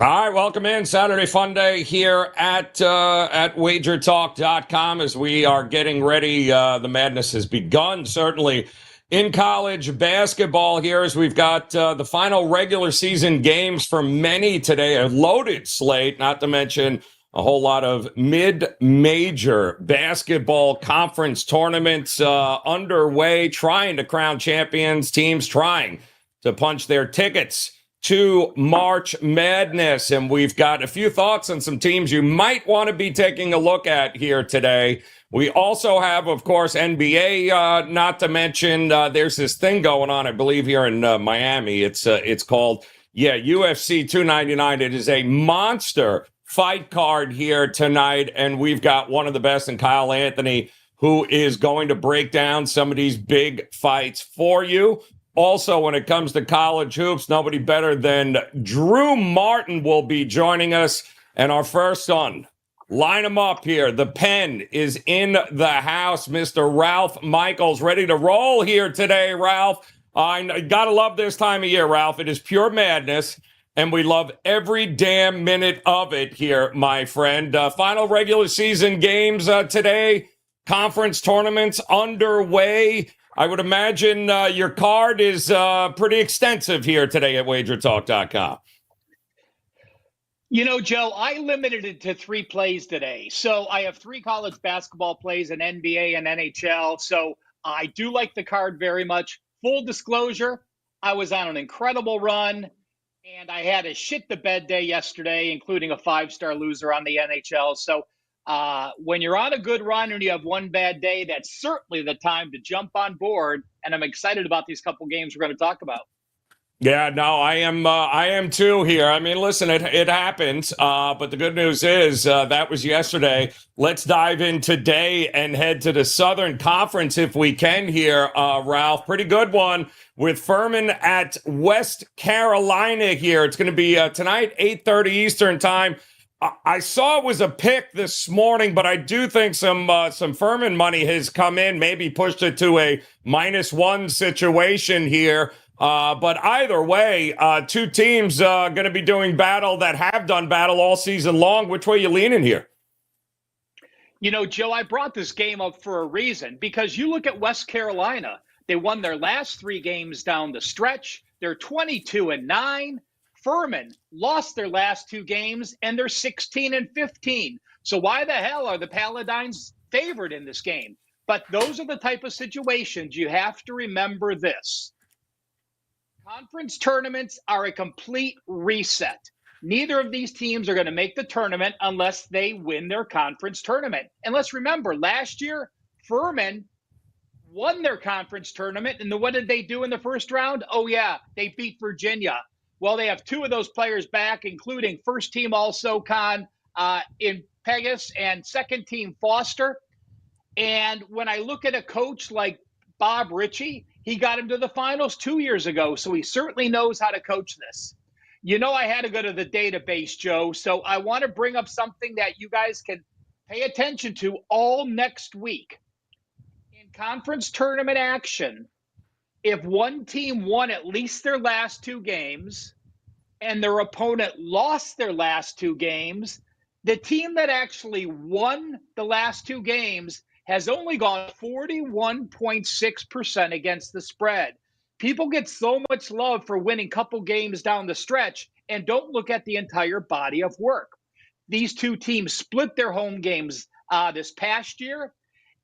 All right, welcome in. Saturday Fun Day here at WagerTalk.com as we are getting ready. The madness has begun, certainly, in college basketball here as we've got the final regular season games for many today. A loaded slate, not to mention a whole lot of mid-major basketball conference tournaments underway, trying to crown champions, teams trying to punch their tickets to March Madness. And we've got a few thoughts on some teams you might want to be taking a look at here today. We also have, of course, NBA, not to mention there's this thing going on, I believe, here in Miami. It's called, UFC 299. It is a monster fight card here tonight. And we've got one of the best in Kyle Anthony, who is going to break down some of these big fights for you. Also, when it comes to college hoops, nobody better than Drew Martin will be joining us. And our first son, line him up here. The pen is in the house. Mr. Ralph Michaels, ready to roll here today, Ralph. I got to love this time of year, Ralph. It is pure madness, and we love every damn minute of it here, my friend. Final regular season games today. Conference tournaments underway. I would imagine your card is pretty extensive here today at WagerTalk.com. You know, Joe, I limited it to 3 plays today. So I have 3 college basketball plays in NBA and NHL. So I do like the card very much. Full disclosure, I was on an incredible run, and I had a shit-the-bed day yesterday, including a 5-star loser on the NHL. So when you're on a good run and you have one bad day, that's certainly the time to jump on board. And I'm excited about these couple games we're going to talk about. Yeah, no, I am too here. I mean, listen, it happens. But the good news is that was yesterday. Let's dive in today and head to the Southern Conference if we can here, Ralph. Pretty good one with Furman at West Carolina here. It's going to be tonight, 8:30 Eastern time. I saw it was a pick this morning, but I do think some Furman money has come in, maybe pushed it to a -1 situation here. But either way, 2 teams going to be doing battle that have done battle all season long. Which way are you leaning here? You know, Joe, I brought this game up for a reason, because you look at West Carolina. They won their last 3 games down the stretch. They're 22-9. Furman lost their last 2 games, and they're 16-15. So why the hell are the Paladins favored in this game? But those are the type of situations you have to remember this. Conference tournaments are a complete reset. Neither of these teams are going to make the tournament unless they win their conference tournament. And let's remember, last year, Furman won their conference tournament. And what did they do in the first round? Oh, yeah, they beat Virginia. Well, they have 2 of those players back, including first-team All-SoCon in Pegas and second-team Foster. And when I look at a coach like Bob Ritchie, he got him to the finals 2 years ago, so he certainly knows how to coach this. You know, I had to go to the database, Joe, so I want to bring up something that you guys can pay attention to all next week. In conference tournament action, if one team won at least their last 2 games and their opponent lost their last 2 games, the team that actually won the last 2 games has only gone 41.6% against the spread. People get so much love for winning couple games down the stretch and don't look at the entire body of work. These 2 teams split their home games this past year.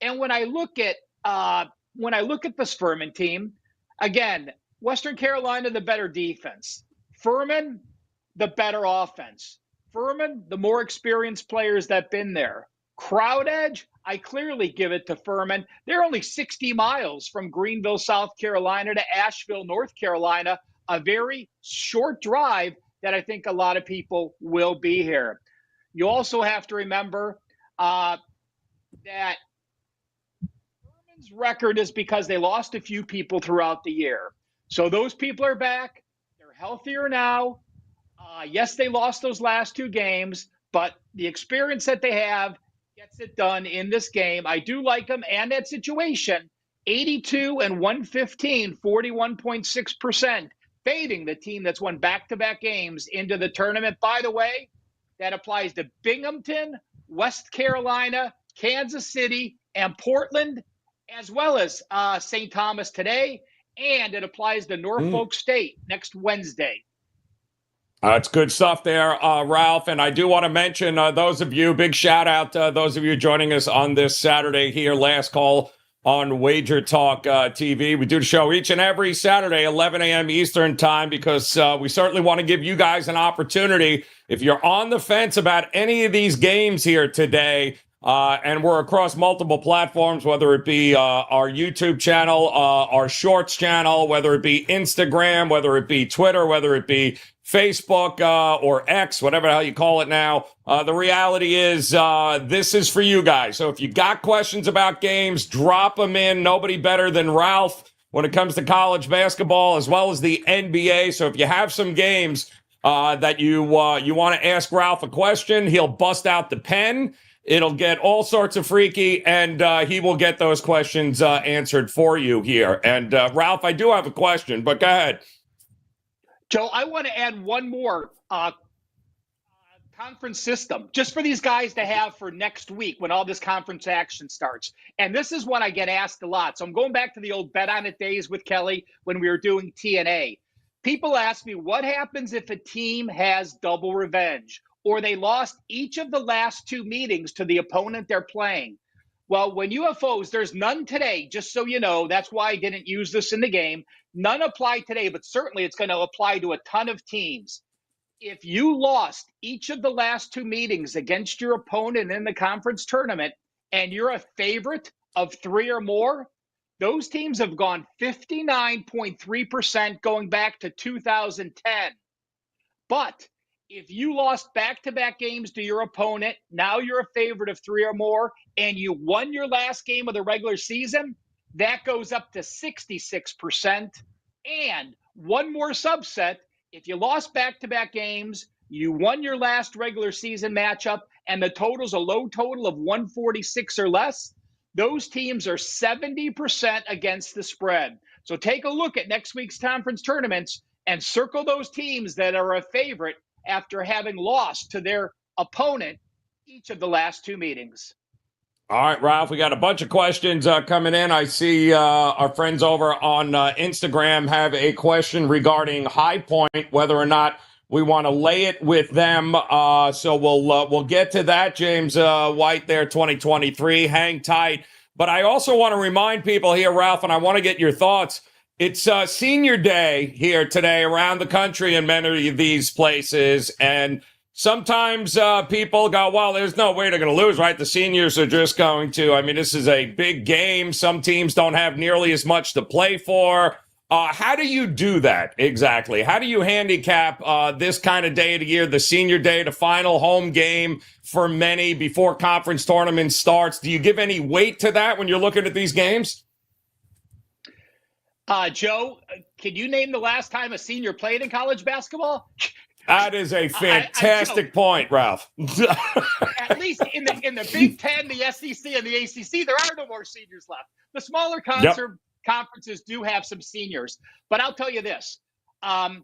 And when I look at this Furman team, again, Western Carolina, the better defense. Furman, the better offense. Furman, the more experienced players that have been there. Crowd edge, I clearly give it to Furman. They're only 60 miles from Greenville, South Carolina to Asheville, North Carolina, a very short drive that I think a lot of people will be here. You also have to remember that Furman's record is because they lost a few people throughout the year. So those people are back. They're healthier now. Yes, they lost those last 2 games, but the experience that they have gets it done in this game. I do like them and that situation. 82 and 115, 41.6%. fading the team that's won back-to-back games into the tournament. By the way, that applies to Binghamton, West Carolina, Kansas City, and Portland, as well as St. Thomas today, and it applies to Norfolk State next Wednesday. It's good stuff there, Ralph. And I do want to mention those of you, big shout out to those of you joining us on this Saturday here, last call on WagerTalk TV. We do the show each and every Saturday, 11 a.m. Eastern time, because we certainly want to give you guys an opportunity. If you're on the fence about any of these games here today, and we're across multiple platforms, whether it be our YouTube channel, our Shorts channel, whether it be Instagram, whether it be Twitter, whether it be Facebook or X, whatever the hell you call it now. The reality is this is for you guys. So if you got questions about games, drop them in. Nobody better than Ralph when it comes to college basketball as well as the NBA. So if you have some games that you want to ask Ralph a question, he'll bust out the pen. It'll get all sorts of freaky, and he will get those questions answered for you here. And Ralph, I do have a question, but go ahead. Joe, I want to add one more conference system just for these guys to have for next week when all this conference action starts. And this is what I get asked a lot. So I'm going back to the old Bet On It days with Kelly when we were doing TNA. People ask me, what happens if a team has double revenge or they lost each of the last two meetings to the opponent they're playing? Well, when UFOs, there's none today, just so you know. That's why I didn't use this in the game. None apply today, but certainly it's going to apply to a ton of teams. If you lost each of the last two meetings against your opponent in the conference tournament and you're a favorite of three or more, those teams have gone 59.3% going back to 2010. But if you lost back-to-back games to your opponent, now you're a favorite of three or more, and you won your last game of the regular season, that goes up to 66%. And one more subset, if you lost back-to-back games, you won your last regular season matchup, and the total's a low total of 146 or less, those teams are 70% against the spread. So take a look at next week's conference tournaments and circle those teams that are a favorite after having lost to their opponent each of the last two meetings. All right, Ralph, we got a bunch of questions coming in. I see our friends over on Instagram have a question regarding High Point, whether or not we want to lay it with them. So we'll get to that. James White there, 2023. Hang tight. But I also want to remind people here, Ralph, and I want to get your thoughts. It's senior day here today around the country in many of these places. And sometimes people go, well, there's no way they're going to lose, right? The seniors are just going to. I mean, this is a big game. Some teams don't have nearly as much to play for. How do you do that exactly? How do you handicap this kind of day of the year, the senior day, the final home game for many before conference tournament starts? Do you give any weight to that when you're looking at these games? Joe, can you name the last time a senior played in college basketball? That is a fantastic point, Ralph. At least in the Big Ten, the SEC, and the ACC, there are no more seniors left. The smaller conferences do have some seniors. But I'll tell you this. It's more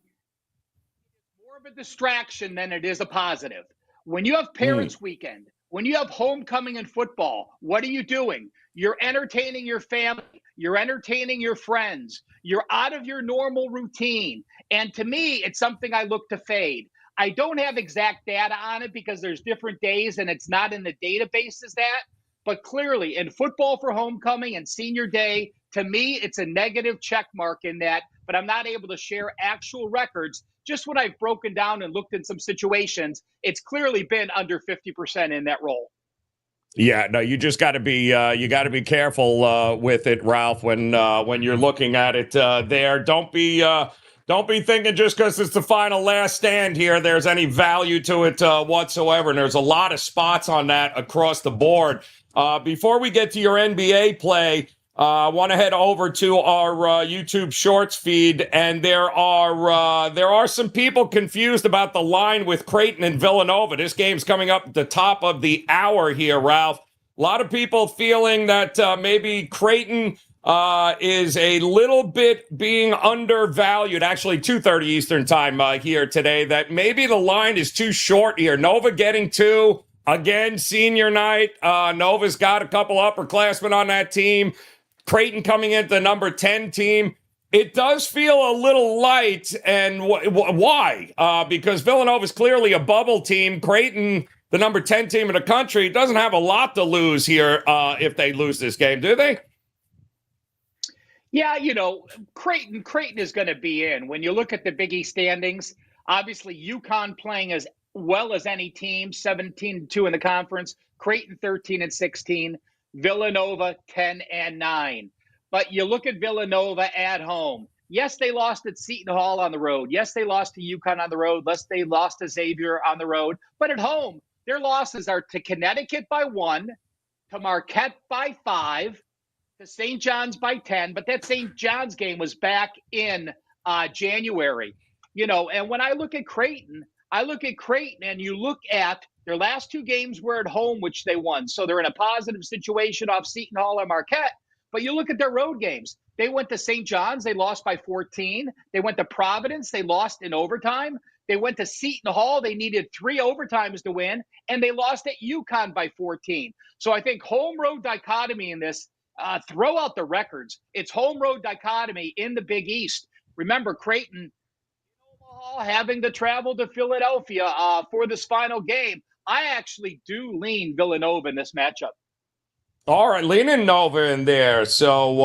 of a distraction than it is a positive. When you have Parents' Weekend, when you have homecoming in football, what are you doing? You're entertaining your family. You're entertaining your friends. You're out of your normal routine. And to me, it's something I look to fade. I don't have exact data on it because there's different days and it's not in the database as that. But clearly, in football for homecoming and senior day, to me, it's a negative check mark in that. But I'm not able to share actual records. Just what I've broken down and looked in some situations, it's clearly been under 50% in that role. Yeah, no, you just got to be careful with it, Ralph. When you're looking at it there, don't be thinking just because it's the final last stand here, there's any value to it whatsoever. And there's a lot of spots on that across the board. Before we get to your NBA play, I want to head over to our YouTube Shorts feed, and there are some people confused about the line with Kraton and Villanova. This game's coming up at the top of the hour here, Ralph. A lot of people feeling that maybe Kraton is a little bit being undervalued. Actually, 2:30 Eastern time here today. That maybe the line is too short here. Nova getting 2. Again, senior night. Nova's got a couple upperclassmen on that team. Kraton coming into the number 10 team. It does feel a little light. And why? Because Villanova's clearly a bubble team. Kraton, the number 10 team in the country, doesn't have a lot to lose here if they lose this game, do they? Yeah, Kraton is going to be in. When you look at the Big East standings, obviously UConn playing as well as any team, 17-2 in the conference, Kraton 13-16, Villanova 10-9. But you look at Villanova at home. Yes, they lost at Seton Hall on the road. Yes, they lost to UConn on the road. Yes, they lost to Xavier on the road. But at home, their losses are to Connecticut by 1, to Marquette by 5, to St. John's by 10. But that St. John's game was back in January. And when I look at Kraton, and you look at their last 2 games were at home, which they won. So they're in a positive situation off Seton Hall and Marquette. But you look at their road games. They went to St. John's. They lost by 14. They went to Providence. They lost in overtime. They went to Seton Hall. They needed 3 overtimes to win. And they lost at UConn by 14. So I think home-road dichotomy in this, throw out the records. It's home-road dichotomy in the Big East. Remember, Kraton having to travel to Philadelphia for this final game. I actually do lean Villanova in this matchup. All right, leaning Nova in there. So,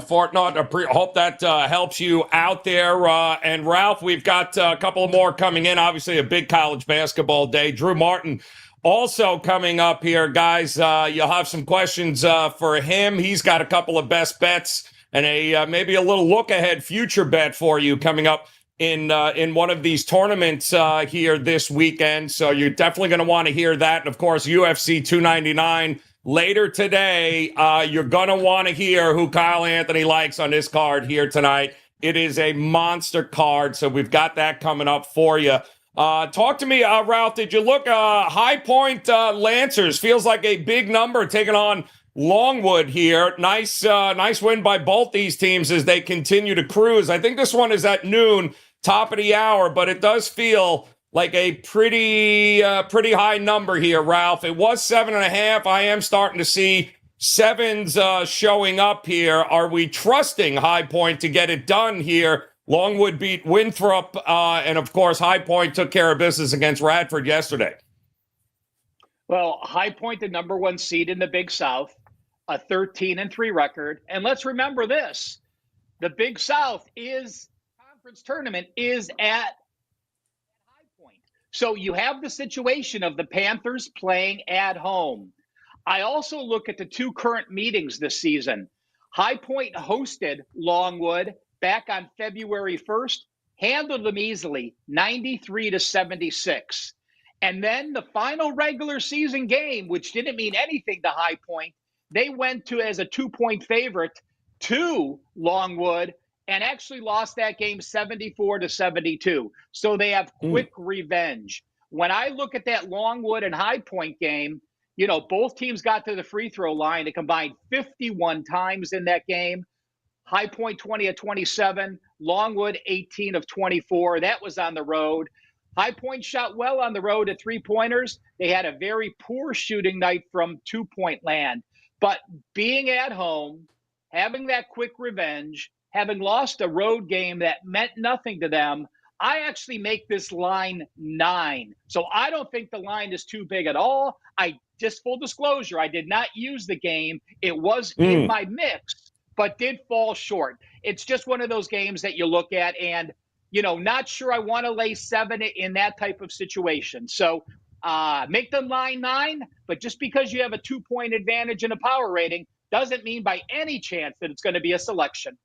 Fortnite, hope that helps you out there. And Ralph, we've got a couple more coming in. Obviously, a big college basketball day. Drew Martin also coming up here, guys. You'll have some questions for him. He's got a couple of best bets and maybe a little look-ahead future bet for you coming up in one of these tournaments here this weekend. So you're definitely going to want to hear that. And, of course, UFC 299 later today. You're going to want to hear who Kyle Anthony likes on this card here tonight. It is a monster card, so we've got that coming up for you. Talk to me, Ralph. Did you look High Point Lancers? Feels like a big number taking on Longwood here. Nice win by both these teams as they continue to cruise. I think this one is at noon, top of the hour, but it does feel like a pretty high number here, Ralph. It was 7.5. I am starting to see 7s showing up here. Are we trusting High Point to get it done here? Longwood beat Winthrop, and of course, High Point took care of business against Radford yesterday. Well, High Point, the number 1 seed in the Big South, a 13-3 record. And let's remember this. The Big South conference tournament is at High Point. So you have the situation of the Panthers playing at home. I also look at the 2 current meetings this season. High Point hosted Longwood back on February 1st, handled them easily, 93-76. And then the final regular season game, which didn't mean anything to High Point, they went to as a 2-point favorite to Longwood and actually lost that game 74-72. So they have quick revenge. When I look at that Longwood and High Point game, both teams got to the free throw line. It combined 51 times in that game. High Point 20-27, Longwood 18-24. That was on the road. High Point shot well on the road at 3-pointers. They had a very poor shooting night from 2-point land. But being at home, having that quick revenge, having lost a road game that meant nothing to them, I actually make this line 9. So I don't think the line is too big at all. Just full disclosure, I did not use the game. It was in my mix, but did fall short. It's just one of those games that you look at and, not sure I want to lay 7 in that type of situation. So make the line 9, but just because you have a 2-point advantage in a power rating doesn't mean by any chance that it's going to be a selection.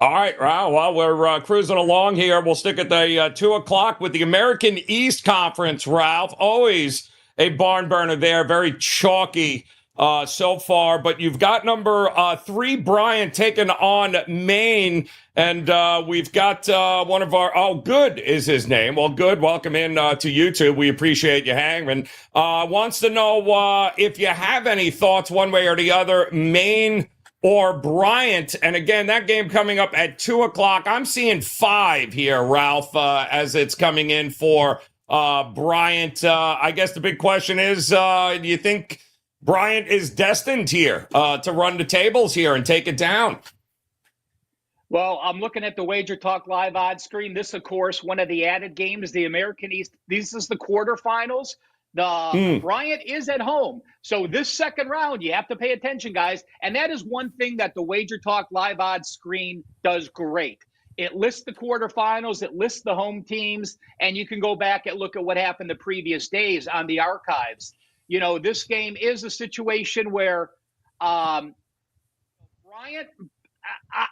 All right, well, we're cruising along here. We'll stick at the 2 o'clock with the American East Conference, Ralph. Always a barn burner there, very chalky so far. But you've got number 3, Bryant, taking on Maine. And we've got one of our, Good is his name. Well, Good, welcome in to YouTube. We appreciate you hanging. Wants to know if you have any thoughts one way or the other. Maine or Bryant. And again, that game coming up at 2:00. I'm seeing 5 here, Ralph, as it's coming in for Bryant. I guess the big question is, do you think Bryant is destined here to run the tables here and take it down? Well, I'm looking at the WagerTalk live odds screen. This, of course, one of the added games, the American East. This is the quarterfinals. Bryant is at home. So this second round, you have to pay attention, guys. And that is one thing that the WagerTalk live odds screen does great. It lists the quarterfinals, it lists the home teams, and you can go back and look at what happened the previous days on the archives. You know, this game is a situation where Bryant,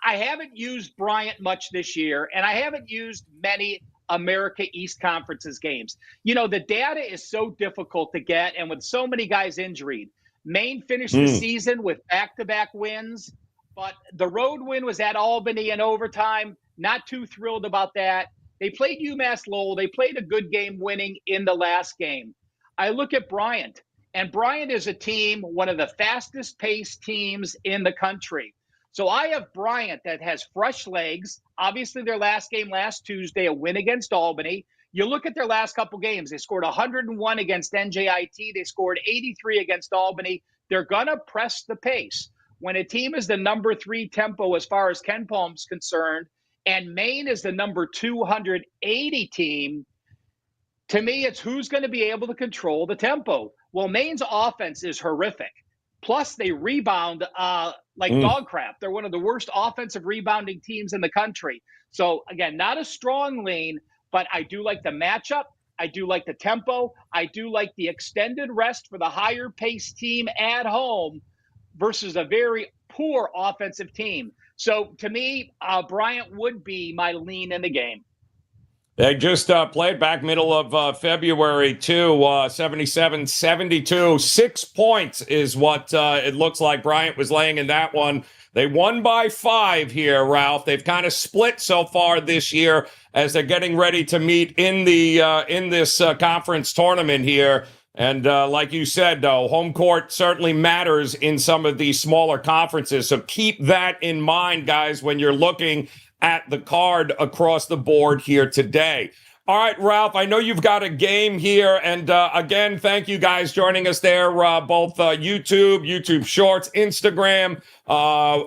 I haven't used Bryant much this year, and I haven't used many America East Conference's games. You know, the data is so difficult to get, and with so many guys injured. Maine finished the season with back-to-back wins, but the road win was at Albany in overtime. Not too thrilled about that. They played UMass Lowell. They played a good game winning in the last game. I look at Bryant, and Bryant is a team, one of the fastest-paced teams in the country. So I have Bryant that has fresh legs. Obviously, their last game last Tuesday, a win against Albany. You look at their last couple games. They scored 101 against NJIT. They scored 83 against Albany. They're going to press the pace. When a team is the number 3 tempo as far as KenPom's concerned, and Maine is the number 280 team, to me, it's who's going to be able to control the tempo. Well, Maine's offense is horrific. Plus, they rebound like dog crap. They're one of the worst offensive rebounding teams in the country. So, again, not a strong lean, but I do like the matchup. I do like the tempo. I do like the extended rest for the higher-paced team at home versus a very poor offensive team. So, to me, Bryant would be my lean in the game. They just played back middle of February, too, 77-72. 6 points is what it looks like Bryant was laying in that one. They won by 5 here, Ralph. They've kind of split so far this year as they're getting ready to meet in this conference tournament here. And like you said, though, home court certainly matters in some of these smaller conferences. So keep that in mind, guys, when you're looking at the card across the board here today. All right, Ralph, I know you've got a game here. And again, thank you guys joining us there, both YouTube Shorts, Instagram,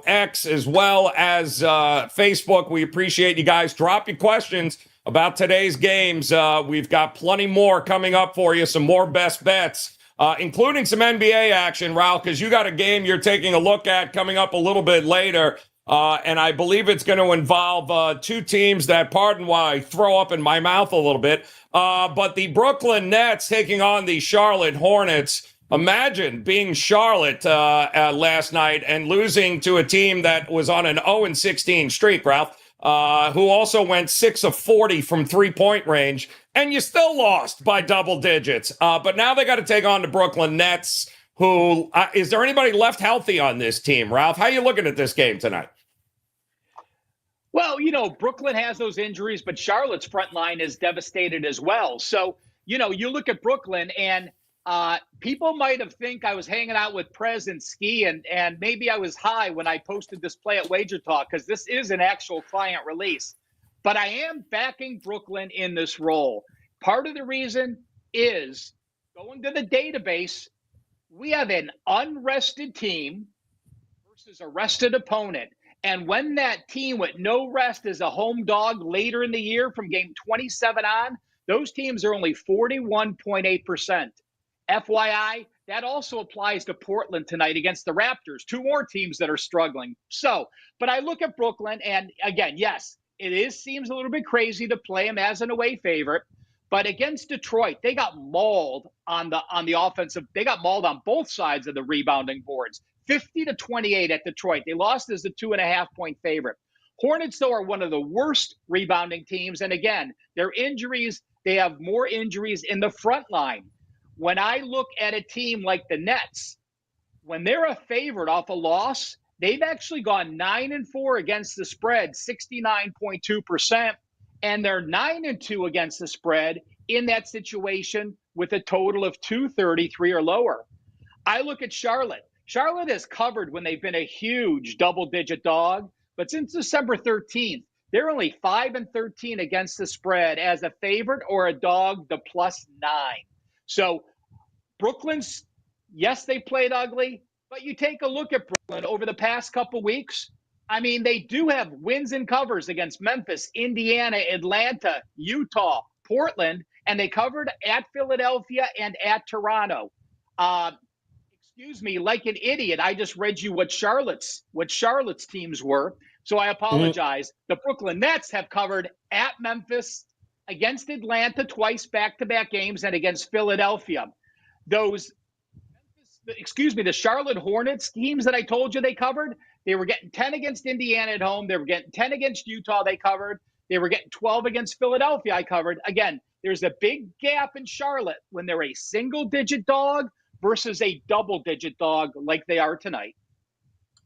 X, as well as Facebook. We appreciate you guys. Drop your questions about today's games. We've got plenty more coming up for you, some more best bets, including some NBA action, Ralph, because you got a game you're taking a look at coming up a little bit later. And I believe it's going to involve 2 teams that, pardon why I throw up in my mouth a little bit, but the Brooklyn Nets taking on the Charlotte Hornets. Imagine being Charlotte last night and losing to a team that was on an 0-16 streak, Ralph, who also went 6 of 40 from three-point range, and you still lost by double digits. But now they got to take on the Brooklyn Nets, who is there anybody left healthy on this team, Ralph? How are you looking at this game tonight? Well, you know, Brooklyn has those injuries, but Charlotte's front line is devastated as well. So, you know, you look at Brooklyn, and people might have think I was hanging out with Prez and Ski, and maybe I was high when I posted this play at WagerTalk, because this is an actual client release. But I am backing Brooklyn in this role. Part of the reason is going to the database. We have an unrested team versus a rested opponent. And when that team with no rest is a home dog later in the year from game 27 on, those teams are only 41.8%. FYI, that also applies to Portland tonight against the Raptors, 2 more teams that are struggling. So, but I look at Brooklyn, and again, yes, seems a little bit crazy to play them as an away favorite. But against Detroit, they got mauled on the offensive. They got mauled on both sides of the rebounding boards, 50-28 at Detroit. They lost as a 2.5-point favorite. Hornets, though, are one of the worst rebounding teams. And again, their injuries, they have more injuries in the front line. When I look at a team like the Nets, when they're a favorite off a loss, they've actually gone 9-4 against the spread, 69.2%. And they're 9-2 against the spread in that situation with a total of 233 or lower. I look at Charlotte. Charlotte has covered when they've been a huge double-digit dog, but since December 13th, they're only 5-13 against the spread as a favorite or a dog, the +9. So Brooklyn's, yes, they played ugly, but you take a look at Brooklyn over the past couple weeks. I mean, they do have wins and covers against Memphis, Indiana, Atlanta, Utah, Portland, and they covered at Philadelphia and at Toronto. Excuse me, like an idiot, I just read you what Charlotte's teams were. So I apologize. The Brooklyn Nets have covered at Memphis, against Atlanta twice back-to-back games, and against Philadelphia. The Charlotte Hornets teams that I told you they covered, they were getting 10 against Indiana at home. They were getting 10 against Utah, they covered. They were getting 12 against Philadelphia, I covered. Again, there's a big gap in Charlotte when they're a single-digit dog versus a double-digit dog like they are tonight.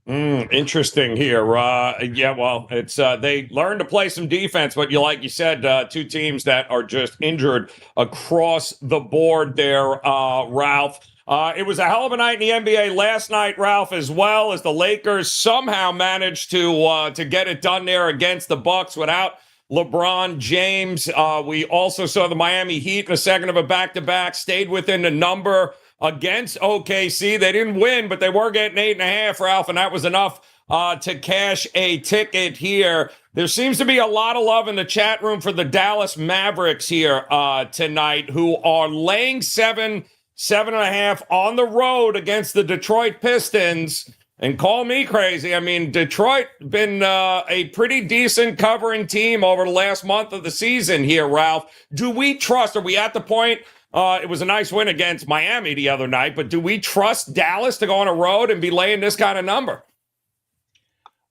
Interesting here. Yeah, well, it's they learned to play some defense, but like you said, two teams that are just injured across the board there, Ralph. It was a hell of a night in the NBA last night, Ralph, as well, as the Lakers somehow managed to get it done there against the Bucks without LeBron James. We also saw the Miami Heat in a second of a back-to-back, stayed within the number against OKC. They didn't win, but they were getting 8.5, Ralph, and that was enough to cash a ticket here. There seems to be a lot of love in the chat room for the Dallas Mavericks here tonight, who are laying 7.5 on the road against the Detroit Pistons. And call me crazy. I mean, Detroit been a pretty decent covering team over the last month of the season here, Ralph. Do we trust, are we at the point, it was a nice win against Miami the other night, but do we trust Dallas to go on a road and be laying this kind of number?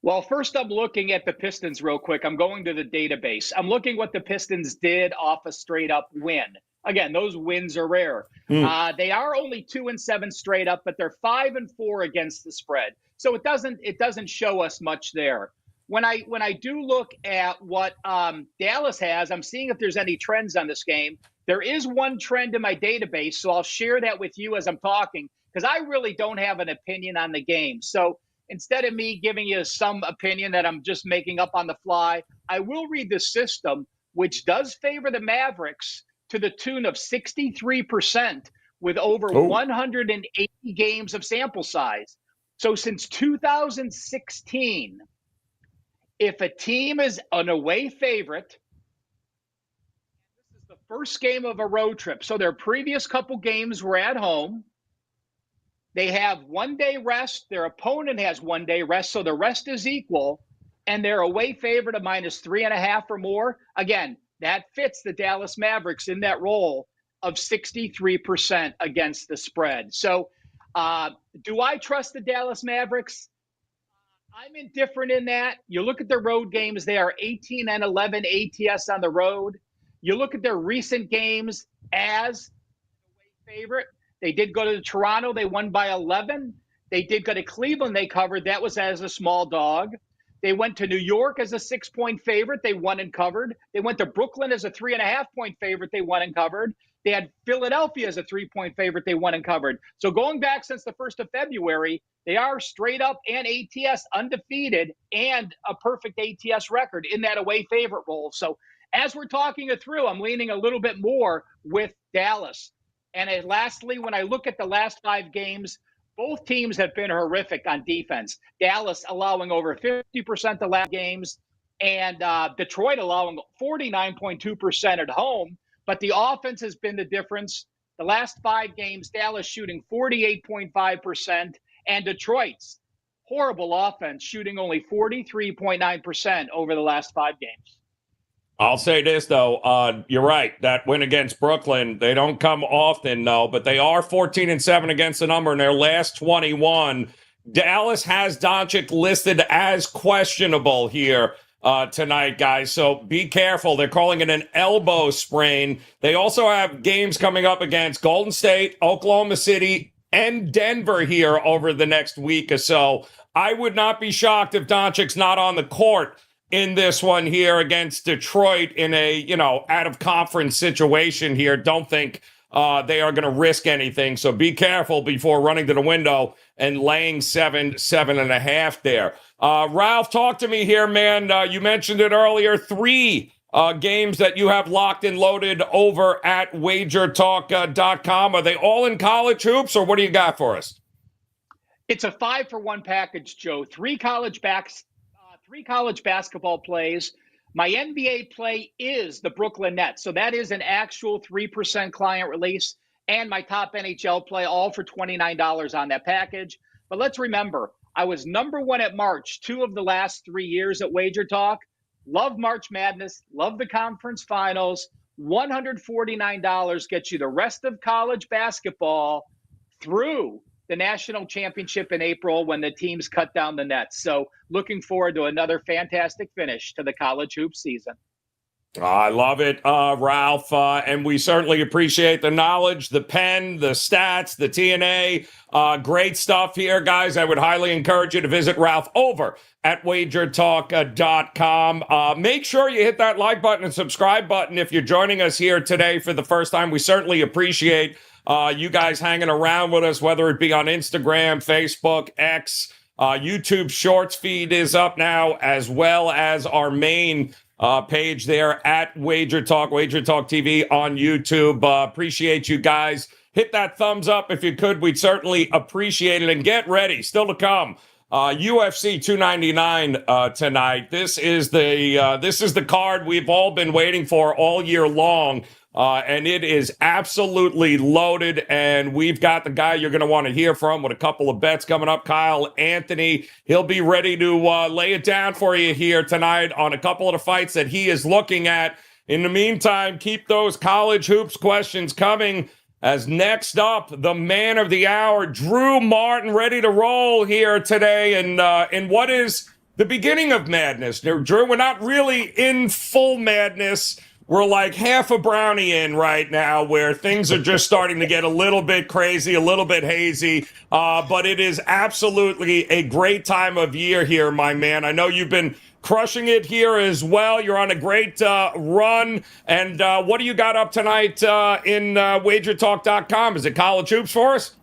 Well, first I'm looking at the Pistons real quick. I'm going to the database. I'm looking what the Pistons did off a straight-up win. Again, those wins are rare. They are only 2-7 straight up, but they're 5-4 against the spread. So it doesn't show us much there. When I do look at what Dallas has, I'm seeing if there's any trends on this game. There is one trend in my database, so I'll share that with you as I'm talking, because I really don't have an opinion on the game. So instead of me giving you some opinion that I'm just making up on the fly, I will read the system, which does favor the Mavericks to the tune of 63% with over 180 games of sample size. So since 2016, if a team is an away favorite, this is the first game of a road trip. So their previous couple games were at home. They have 1 day rest. Their opponent has 1 day rest. So the rest is equal. And they're away favorite of -3.5 or more. Again, that fits the Dallas Mavericks in that role of 63% against the spread. So do I trust the Dallas Mavericks? I'm indifferent in that. You look at their road games, they are 18-11 ATS on the road. You look at their recent games as away favorite. They did go to Toronto. They won by 11. They did go to Cleveland. They covered. That was as a small dog. They went to New York as a 6-point favorite. They won and covered. They went to Brooklyn as a 3.5-point favorite. They won and covered. They had Philadelphia as a 3-point favorite. They won and covered. So going back since the 1st of February, they are straight up and ATS undefeated and a perfect ATS record in that away favorite role. So as we're talking it through, I'm leaning a little bit more with Dallas. And lastly, when I look at the last 5 games, both teams have been horrific on defense. Dallas allowing over 50% the last games, and Detroit allowing 49.2% at home. But the offense has been the difference. The last 5 games, Dallas shooting 48.5%, and Detroit's horrible offense shooting only 43.9% over the last 5 games. I'll say this, though. You're right. That win against Brooklyn, they don't come often, though, but they are 14-7 against the number in their last 21. Dallas has Doncic listed as questionable here tonight, guys. So be careful. They're calling it an elbow sprain. They also have games coming up against Golden State, Oklahoma City, and Denver here over the next week or so. I would not be shocked if Doncic's not on the court in this one here against Detroit in a, out of conference situation here. Don't think they are going to risk anything. So be careful before running to the window and laying 7.5 there. Ralph, talk to me here, man. You mentioned it earlier. 3 games that you have locked and loaded over at WagerTalk.com. Are they all in college hoops, or what do you got for us? It's a 5-for-1 package, Joe. 3 college basketball plays. My NBA play is the Brooklyn Nets. So that is an actual 3% client release, and my top NHL play, all for $29 on that package. But let's remember, I was number 1 at March 2 of the last 3 years at Wager Talk. Love March Madness. Love the conference finals. $149 gets you the rest of college basketball through the national championship in April when the teams cut down the nets. So looking forward to another fantastic finish to the college hoop season. I love it, Ralph, and we certainly appreciate the knowledge, the pen, the stats, the TNA. Great stuff here, guys. I would highly encourage you to visit Ralph over at WagerTalk.com. Make sure you hit that like button and subscribe button if you're joining us here today for the first time. We certainly appreciate you guys hanging around with us, whether it be on Instagram, Facebook, X, YouTube Shorts feed is up now, as well as our main page there at Wager Talk TV on YouTube. Appreciate you guys. Hit that thumbs up if you could. We'd certainly appreciate it. And get ready, still to come. UFC 299 tonight. This is the card we've all been waiting for all year long. And it is absolutely loaded, and we've got the guy you're going to want to hear from with a couple of bets coming up, Kyle Anthony. He'll be ready to lay it down for you here tonight on a couple of the fights that he is looking at. In the meantime, keep those college hoops questions coming, as next up, the man of the hour, Drew Martin, ready to roll here today in what is the beginning of madness. Now, Drew, we're not really in full madness. We're like half a brownie in right now, where things are just starting to get a little bit crazy, a little bit hazy. But it is absolutely a great time of year here, my man. I know you've been crushing it here as well. You're on a great run. And what do you got up tonight in WagerTalk.com? Is it college hoops for us?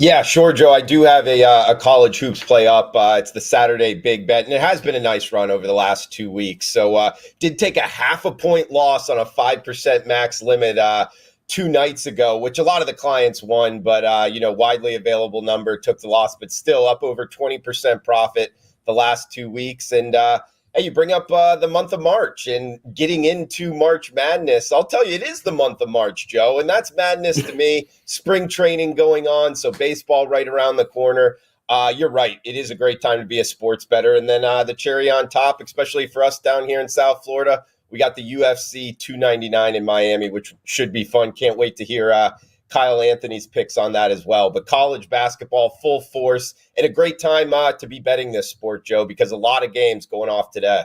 Yeah, sure, Joe. I do have a college hoops play up. It's the Saturday big bet, and it has been a nice run over the last 2 weeks. So did take a 0.5 point loss on a 5% max limit 2 nights ago, which a lot of the clients won, but widely available number took the loss, but still up over 20% profit the last 2 weeks. And hey, you bring up the month of March and getting into March Madness. I'll tell you, it is the month of March, Joe, and that's madness to me. Spring training going on, so baseball right around the corner. You're right. It is a great time to be a sports bettor. And then the cherry on top, especially for us down here in South Florida, we got the UFC 299 in Miami, which should be fun. Can't wait to hear Kyle Anthony's picks on that as well. But college basketball, full force, and a great time to be betting this sport, Joe, because a lot of games going off today.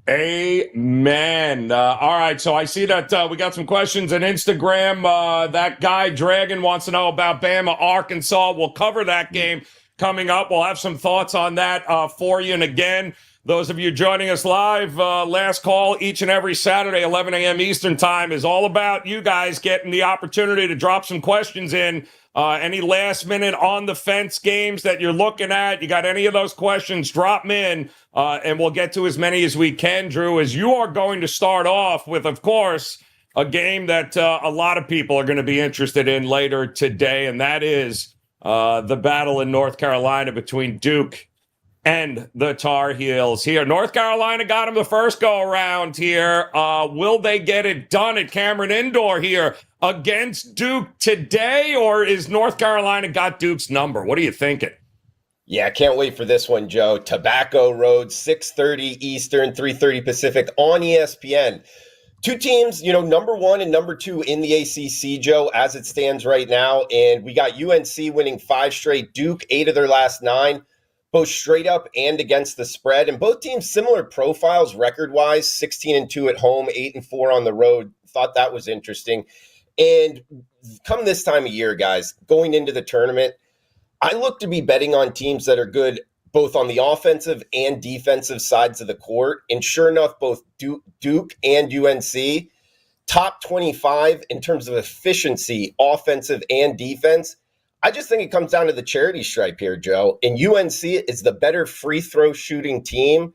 Amen. All right, so I see that we got some questions on Instagram. That guy, Dragon, wants to know about Bama, Arkansas. We'll cover that game coming up. We'll have some thoughts on that for you. And again, those of you joining us live, last call each and every Saturday, 11 a.m. Eastern time, is all about you guys getting the opportunity to drop some questions in. Any last minute on the fence games that you're looking at, you got any of those questions, drop them in, and we'll get to as many as we can, Drew, as you are going to start off with, of course, a game that a lot of people are going to be interested in later today, and that is the battle in North Carolina between Duke and the Tar Heels here. North Carolina got them the first go around here. Will they get it done at Cameron Indoor here against Duke today, or is North Carolina got Duke's number? What are you thinking? Yeah, I can't wait for this one, Joe. Tobacco Road, 6:30 Eastern, 3:30 Pacific on ESPN. Two teams, number 1 and number 2 in the ACC, Joe, as it stands right now. And we got UNC winning 5 straight, Duke 8 of their last 9. Both straight up and against the spread, and both teams similar profiles record-wise, 16-2 at home, 8-4 on the road. Thought that was interesting. And come this time of year, guys, going into the tournament, I look to be betting on teams that are good both on the offensive and defensive sides of the court. And sure enough, both Duke and UNC top 25 in terms of efficiency, offensive and defense. I just think it comes down to the charity stripe here, Joe. And UNC is the better free throw shooting team.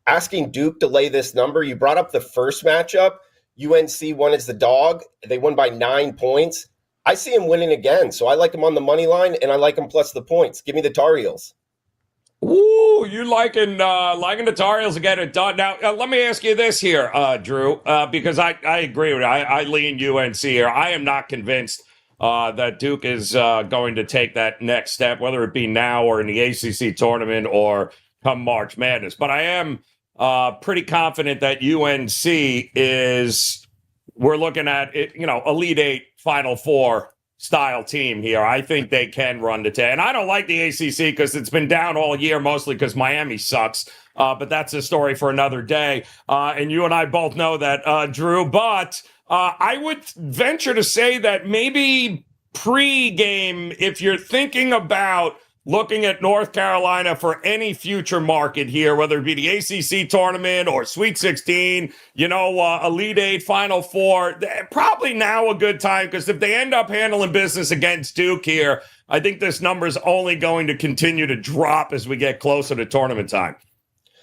Asking Duke to lay this number, you brought up the first matchup. UNC won as the dog. They won by 9 points. I see him winning again. So I like him on the money line, and I like him plus the points. Give me the Tar Heels. Ooh, you liking the Tar Heels to get it done. Now, let me ask you this here, Drew, because I agree with you. I lean UNC here. I am not convinced that Duke is going to take that next step, whether it be now or in the ACC tournament or come March Madness. But I am pretty confident that UNC is, we're looking at it, Elite Eight, Final Four style team here. I think they can run to 10. And I don't like the ACC because it's been down all year, mostly because Miami sucks. But that's a story for another day. And you and I both know that, Drew. But I would venture to say that maybe pre-game, if you're thinking about looking at North Carolina for any future market here, whether it be the ACC tournament or Sweet 16, Elite Eight, Final Four, probably now a good time, because if they end up handling business against Duke here, I think this number is only going to continue to drop as we get closer to tournament time.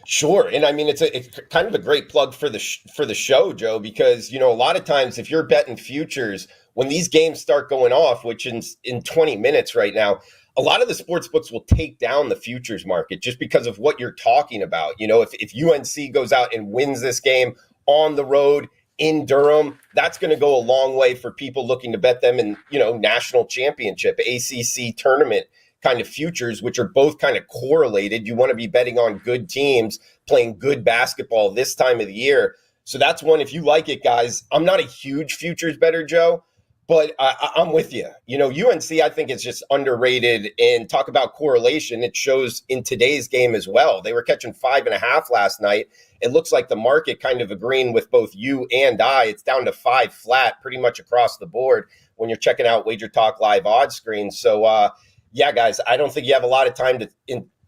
Sure. And I mean, it's kind of a great plug for the show, Joe, because, a lot of times if you're betting futures, when these games start going off, which in 20 minutes right now, a lot of the sports books will take down the futures market just because of what you're talking about. If UNC goes out and wins this game on the road in Durham, that's going to go a long way for people looking to bet them in, national championship, ACC tournament kind of futures, which are both kind of correlated. You want to be betting on good teams playing good basketball this time of the year. So that's one. If you like it, guys, I'm not a huge futures bettor, Joe, but I'm with you. UNC, I think, is just underrated. And talk about correlation. It shows in today's game as well. They were catching 5.5 last night. It looks like the market kind of agreeing with both you and I. It's down to 5 flat pretty much across the board when you're checking out WagerTalk live odds screen. So, yeah, guys, I don't think you have a lot of time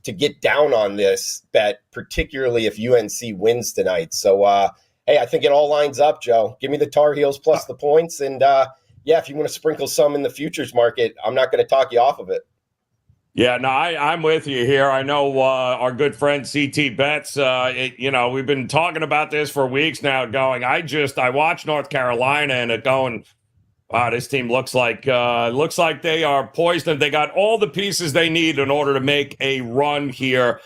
to get down on this bet, particularly if UNC wins tonight. So, hey, I think it all lines up, Joe. Give me the Tar Heels plus the points. And, yeah, if you want to sprinkle some in the futures market, I'm not going to talk you off of it. Yeah, no, I'm with you here. I know our good friend CT Betts, we've been talking about this for weeks now, going, I watched North Carolina and going, wow, this team looks like they are poised and they got all the pieces they need in order to make a run here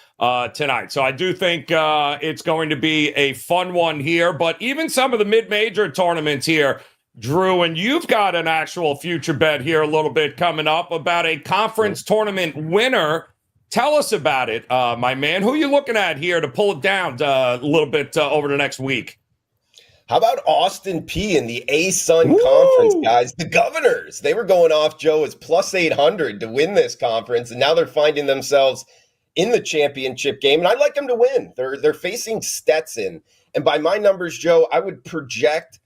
tonight. So I do think it's going to be a fun one here. But even some of the mid-major tournaments here, Drew, and you've got an actual future bet here a little bit coming up about a conference tournament winner. Tell us about it, my man. Who are you looking at here to pull it down a little bit over the next week? How about Austin Peay in the A-Sun Conference, guys? The Governors, they were going off, Joe, as plus 800 to win this conference, and now they're finding themselves in the championship game, and I'd like them to win. They're facing Stetson, and by my numbers, Joe, I would project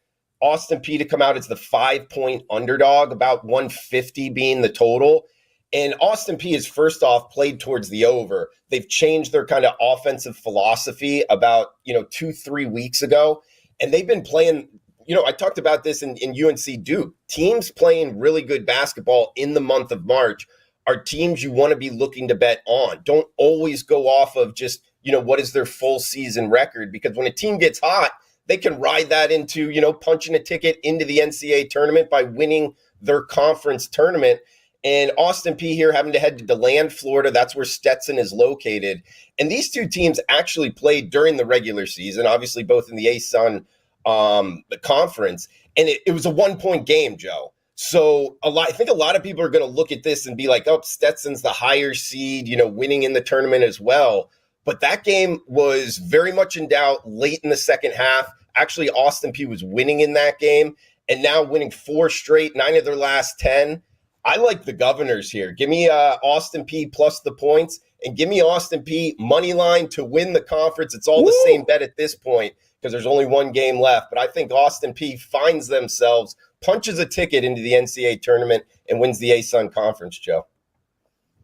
Austin Peay to come out as the 5-point underdog, about 150 being the total. And Austin Peay is, first off, played towards the over. They've changed their kind of offensive philosophy about 2-3 weeks ago. And they've been playing, I talked about this in UNC Duke. Teams playing really good basketball in the month of March are teams you want to be looking to bet on. Don't always go off of just, what is their full season record? Because when a team gets hot, they can ride that into, punching a ticket into the NCAA tournament by winning their conference tournament. And Austin Peay here having to head to DeLand, Florida. That's where Stetson is located. And these two teams actually played during the regular season, obviously both in the A-Sun the conference. And it was a 1-point game, Joe. So I think a lot of people are going to look at this and be like, oh, Stetson's the higher seed, winning in the tournament as well. But that game was very much in doubt late in the second half. Actually, Austin Peay was winning in that game and now winning 4 straight, 9 of their last 10. I like the Governors here. Give me Austin Peay plus the points and give me Austin Peay money line to win the conference. It's all the same bet at this point because there's only one game left. But I think Austin Peay finds themselves, punches a ticket into the NCAA tournament and wins the A-Sun Conference, Joe.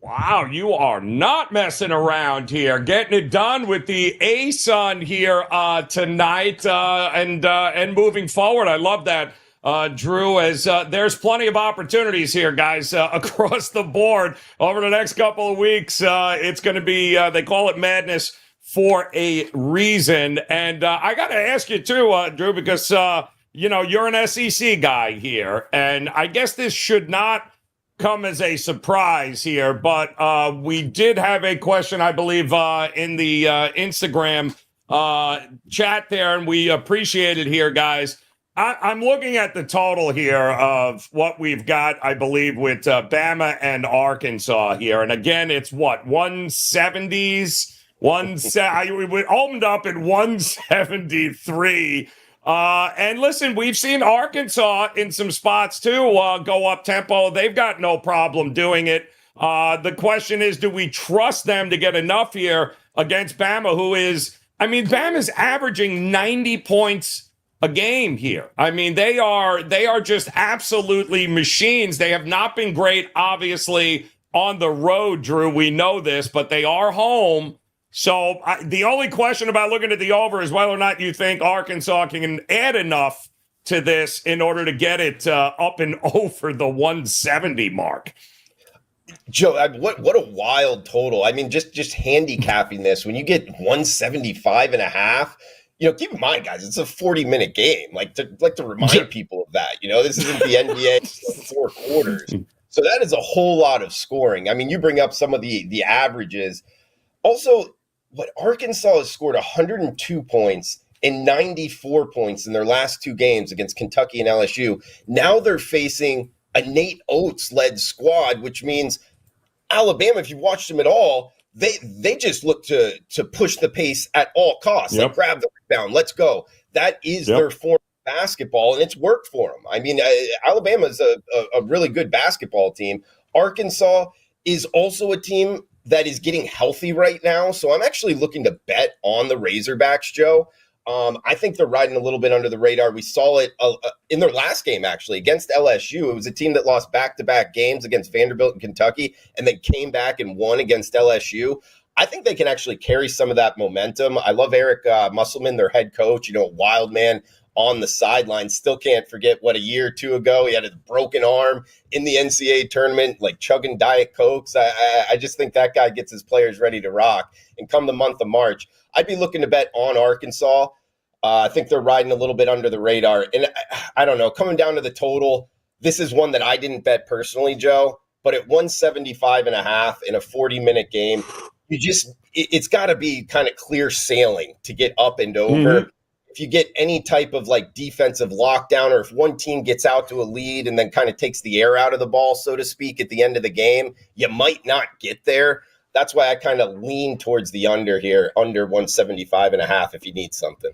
Wow, you are not messing around here. Getting it done with the A-Sun here tonight and moving forward. I love that, Drew, as there's plenty of opportunities here, guys, across the board over the next couple of weeks. It's going to be, they call it madness for a reason. And I got to ask you, too, Drew, because, you're an SEC guy here, and I guess this should not come as a surprise here, but we did have a question, I believe, in the Instagram chat there, and we appreciate it here, guys. I'm looking at the total here of what we've got, I believe, with Bama and Arkansas here. And again, it's what, 170s? We opened up at 173. And listen, we've seen Arkansas in some spots too go up tempo. They've got no problem doing it. The question is, do we trust them to get enough here against Bama, Bama's averaging 90 points a game here. They are just absolutely machines. They have not been great, obviously, on the road, Drew. We know this, but they are home. So the only question about looking at the over is whether or not you think Arkansas can add enough to this in order to get it up and over the 170 mark. Joe, what a wild total. Just handicapping this, when you get 175 and a half, keep in mind, guys, it's a 40-minute game. Like to remind people of that. This isn't the NBA, it's 4 quarters. So that is a whole lot of scoring. You bring up some of the averages. Also, what Arkansas has scored 102 points and 94 points in their last 2 games against Kentucky and LSU. Now they're facing a Nate Oates-led squad, which means Alabama, if you watched them at all, they just look to push the pace at all costs. Yep. Like, grab the rebound, let's go. That is their form of basketball, and it's worked for them. Alabama's a really good basketball team. Arkansas is also a team that is getting healthy right now. So I'm actually looking to bet on the Razorbacks, Joe. I think they're riding a little bit under the radar. We saw it in their last game, actually, against LSU. It was a team that lost back-to-back games against Vanderbilt and Kentucky and then came back and won against LSU. I think they can actually carry some of that momentum. I love Eric Musselman, their head coach, wild man on the sideline. Still can't forget what, a year or 2 ago, he had a broken arm in the NCAA tournament, like chugging Diet Cokes. I just think that guy gets his players ready to rock. And come the month of March, I'd be looking to bet on Arkansas. I think they're riding a little bit under the radar. And I don't know, coming down to the total, this is one that I didn't bet personally, Joe, but at 175 and a half in a 40-minute game, it's got to be kind of clear sailing to get up and over. Mm-hmm. If you get any type of defensive lockdown, or if one team gets out to a lead and then kind of takes the air out of the ball, so to speak, at the end of the game, you might not get there. That's why I kind of lean towards the under here, under 175 and a half if you need something.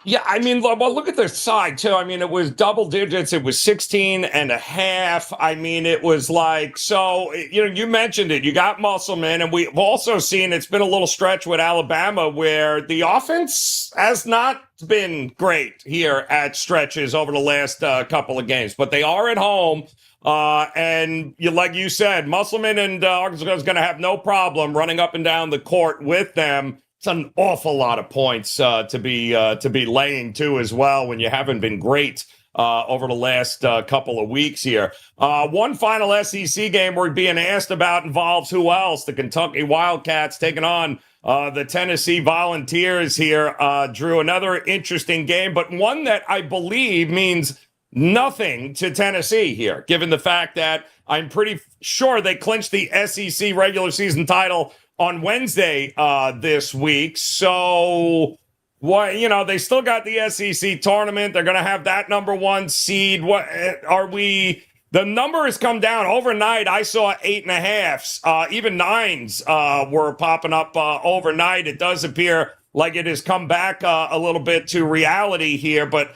Yeah, well, look at the side, too. It was double digits. It was 16 and a half. It was you mentioned it. You got Musselman, and we've also seen it's been a little stretch with Alabama where the offense has not been great here at stretches over the last couple of games. But they are at home, and like you said, Musselman and Arkansas is going to have no problem running up and down the court with them. It's an awful lot of points to be laying too as well when you haven't been great over the last couple of weeks here. One final SEC game we're being asked about involves who else? The Kentucky Wildcats taking on the Tennessee Volunteers here. Drew, another interesting game, but one that I believe means nothing to Tennessee here, given the fact that I'm pretty sure they clinched the SEC regular season title on Wednesday this week. So, they still got the SEC tournament. They're going to have that number 1 seed. The number has come down overnight. I saw 8.5s, even 9s were popping up overnight. It does appear like it has come back a little bit to reality here, but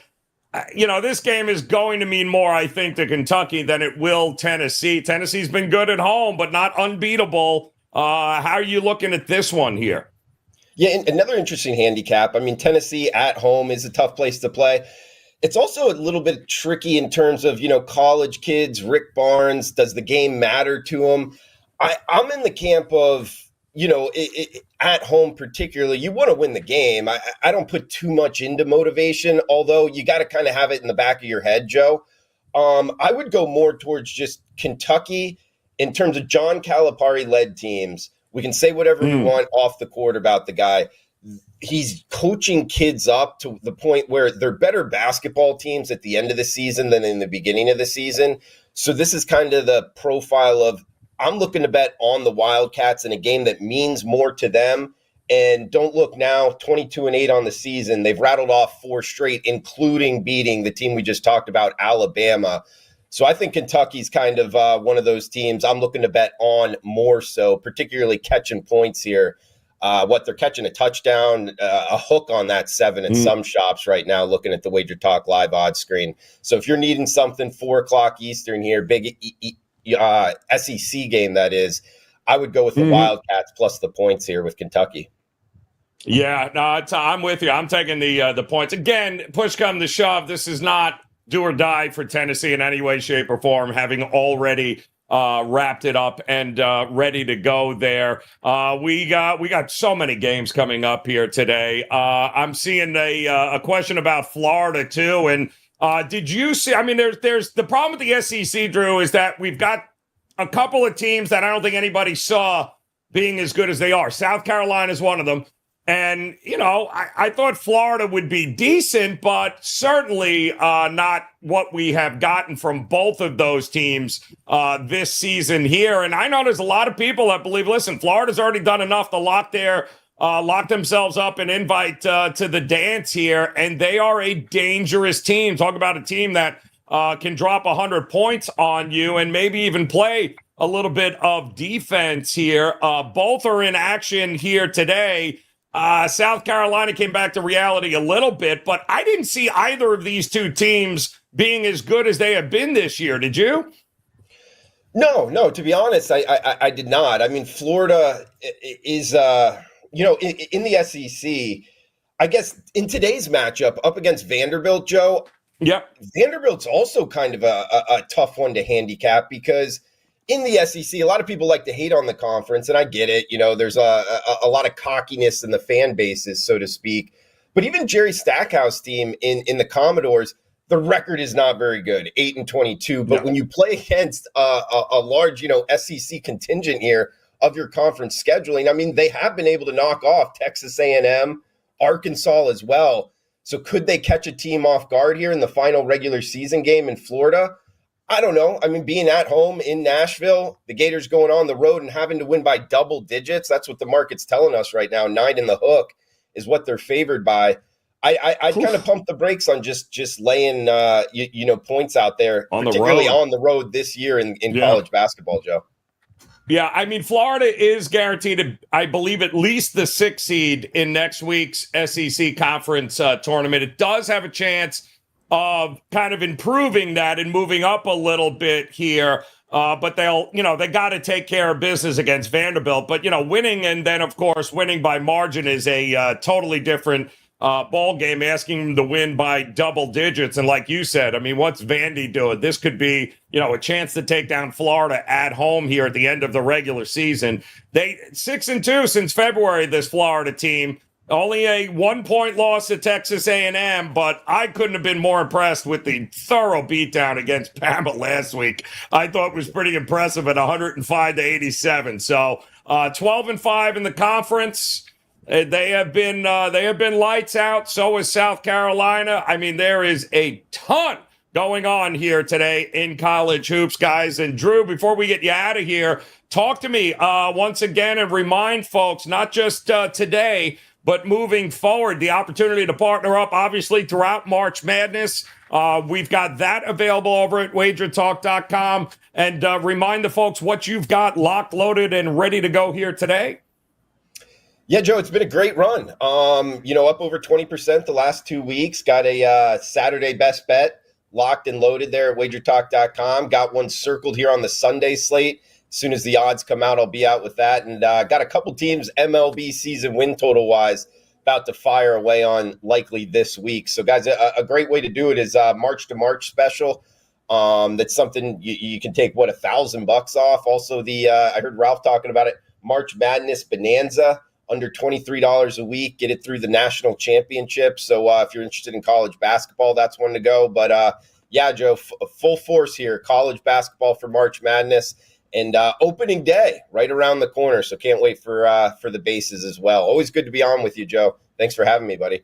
this game is going to mean more, I think, to Kentucky than it will Tennessee. Tennessee's been good at home, but not unbeatable. How are you looking at this one here? Yeah, and another interesting handicap. Tennessee at home is a tough place to play. It's also a little bit tricky in terms of, college kids, Rick Barnes. Does the game matter to him? I'm in the camp of, at home particularly, you want to win the game. I don't put too much into motivation, although you got to kind of have it in the back of your head, Joe. I would go more towards just Kentucky in terms of John Calipari-led teams. We can say whatever we want off the court about the guy. He's coaching kids up to the point where they're better basketball teams at the end of the season than in the beginning of the season. So this is kind of the profile of, I'm looking to bet on the Wildcats in a game that means more to them. And don't look now, 22-8 on the season. They've rattled off 4 straight, including beating the team we just talked about, Alabama. So I think Kentucky's kind of one of those teams I'm looking to bet on more so, particularly catching points here. They're catching a touchdown, a hook on that 7 in some shops right now, looking at the WagerTalk live odds screen. So if you're needing something 4 o'clock Eastern here, big SEC game that is, I would go with the Wildcats plus the points here with Kentucky. Yeah, no, I'm with you. I'm taking the points. Again, push come to shove, this is not do or die for Tennessee in any way, shape, or form, having already wrapped it up and ready to go there. We got so many games coming up here today. I'm seeing a question about Florida too. And did you see? I mean, there's the problem with the SEC, Drew, is that we've got a couple of teams that I don't think anybody saw being as good as they are. South Carolina is one of them. And, I thought Florida would be decent, but certainly not what we have gotten from both of those teams this season here. And I know there's a lot of people that believe, listen, Florida's already done enough to lock themselves up and invite to the dance here. And they are a dangerous team. Talk about a team that can drop 100 points on you and maybe even play a little bit of defense here. Both are in action here today. South Carolina came back to reality a little bit, but I didn't see either of these two teams being as good as they have been this year. Did you? No, to be honest, I did not. I mean, Florida is, in the SEC, I guess in today's matchup up against Vanderbilt, Joe. Yep. Vanderbilt's also kind of a tough one to handicap because in the SEC, a lot of people like to hate on the conference, and I get it. There's a lot of cockiness in the fan bases, so to speak. But even Jerry Stackhouse team in the Commodores, the record is not very good, 8-22. But when you play against a large, SEC contingent here of your conference scheduling, I mean, they have been able to knock off Texas A&M, Arkansas as well. So could they catch a team off guard here in the final regular season game in Florida? I don't know. I mean, being at home in Nashville, the Gators going on the road and having to win by double digits, that's what the market's telling us right now. 9 in the hook is what they're favored by. I kind of pump the brakes on just laying, points out there, particularly on the road this year in college basketball, Joe. Yeah, I mean, Florida is guaranteed, I believe, at least the 6th seed in next week's SEC conference tournament. It does have a chance of kind of improving that and moving up a little bit here. But they got to take care of business against Vanderbilt. But, winning and then, of course, winning by margin is a totally different ball game, asking them to win by double digits. And like you said, I mean, what's Vandy doing? This could be, a chance to take down Florida at home here at the end of the regular season. They 6-2 since February, this Florida team. Only a 1-point loss to Texas A&M, but I couldn't have been more impressed with the thorough beatdown against Bama last week. I thought it was pretty impressive at 105-87. So 12-5 in the conference. They have been lights out. So is South Carolina. I mean, there is a ton going on here today in college hoops, guys. And Drew, before we get you out of here, talk to me once again and remind folks, not just today, but moving forward, the opportunity to partner up, obviously, throughout March Madness. We've got that available over at WagerTalk.com. And remind the folks what you've got locked, loaded, and ready to go here today. Yeah, Joe, it's been a great run. Up over 20% the last 2 weeks. Got a Saturday best bet locked and loaded there at WagerTalk.com. Got one circled here on the Sunday slate. As soon as the odds come out, I'll be out with that. And got a couple teams MLB season win total wise about to fire away on likely this week. So, guys, a great way to do it is March to March special. That's something you can take, what, $1,000 off. Also, I heard Ralph talking about it, March Madness Bonanza, under $23 a week. Get it through the national championship. So if you're interested in college basketball, that's one to go. But yeah, Joe, full force here. College basketball for March Madness, and opening day right around the corner. So can't wait for the bases as well. Always good to be on with you, Joe. Thanks for having me, buddy.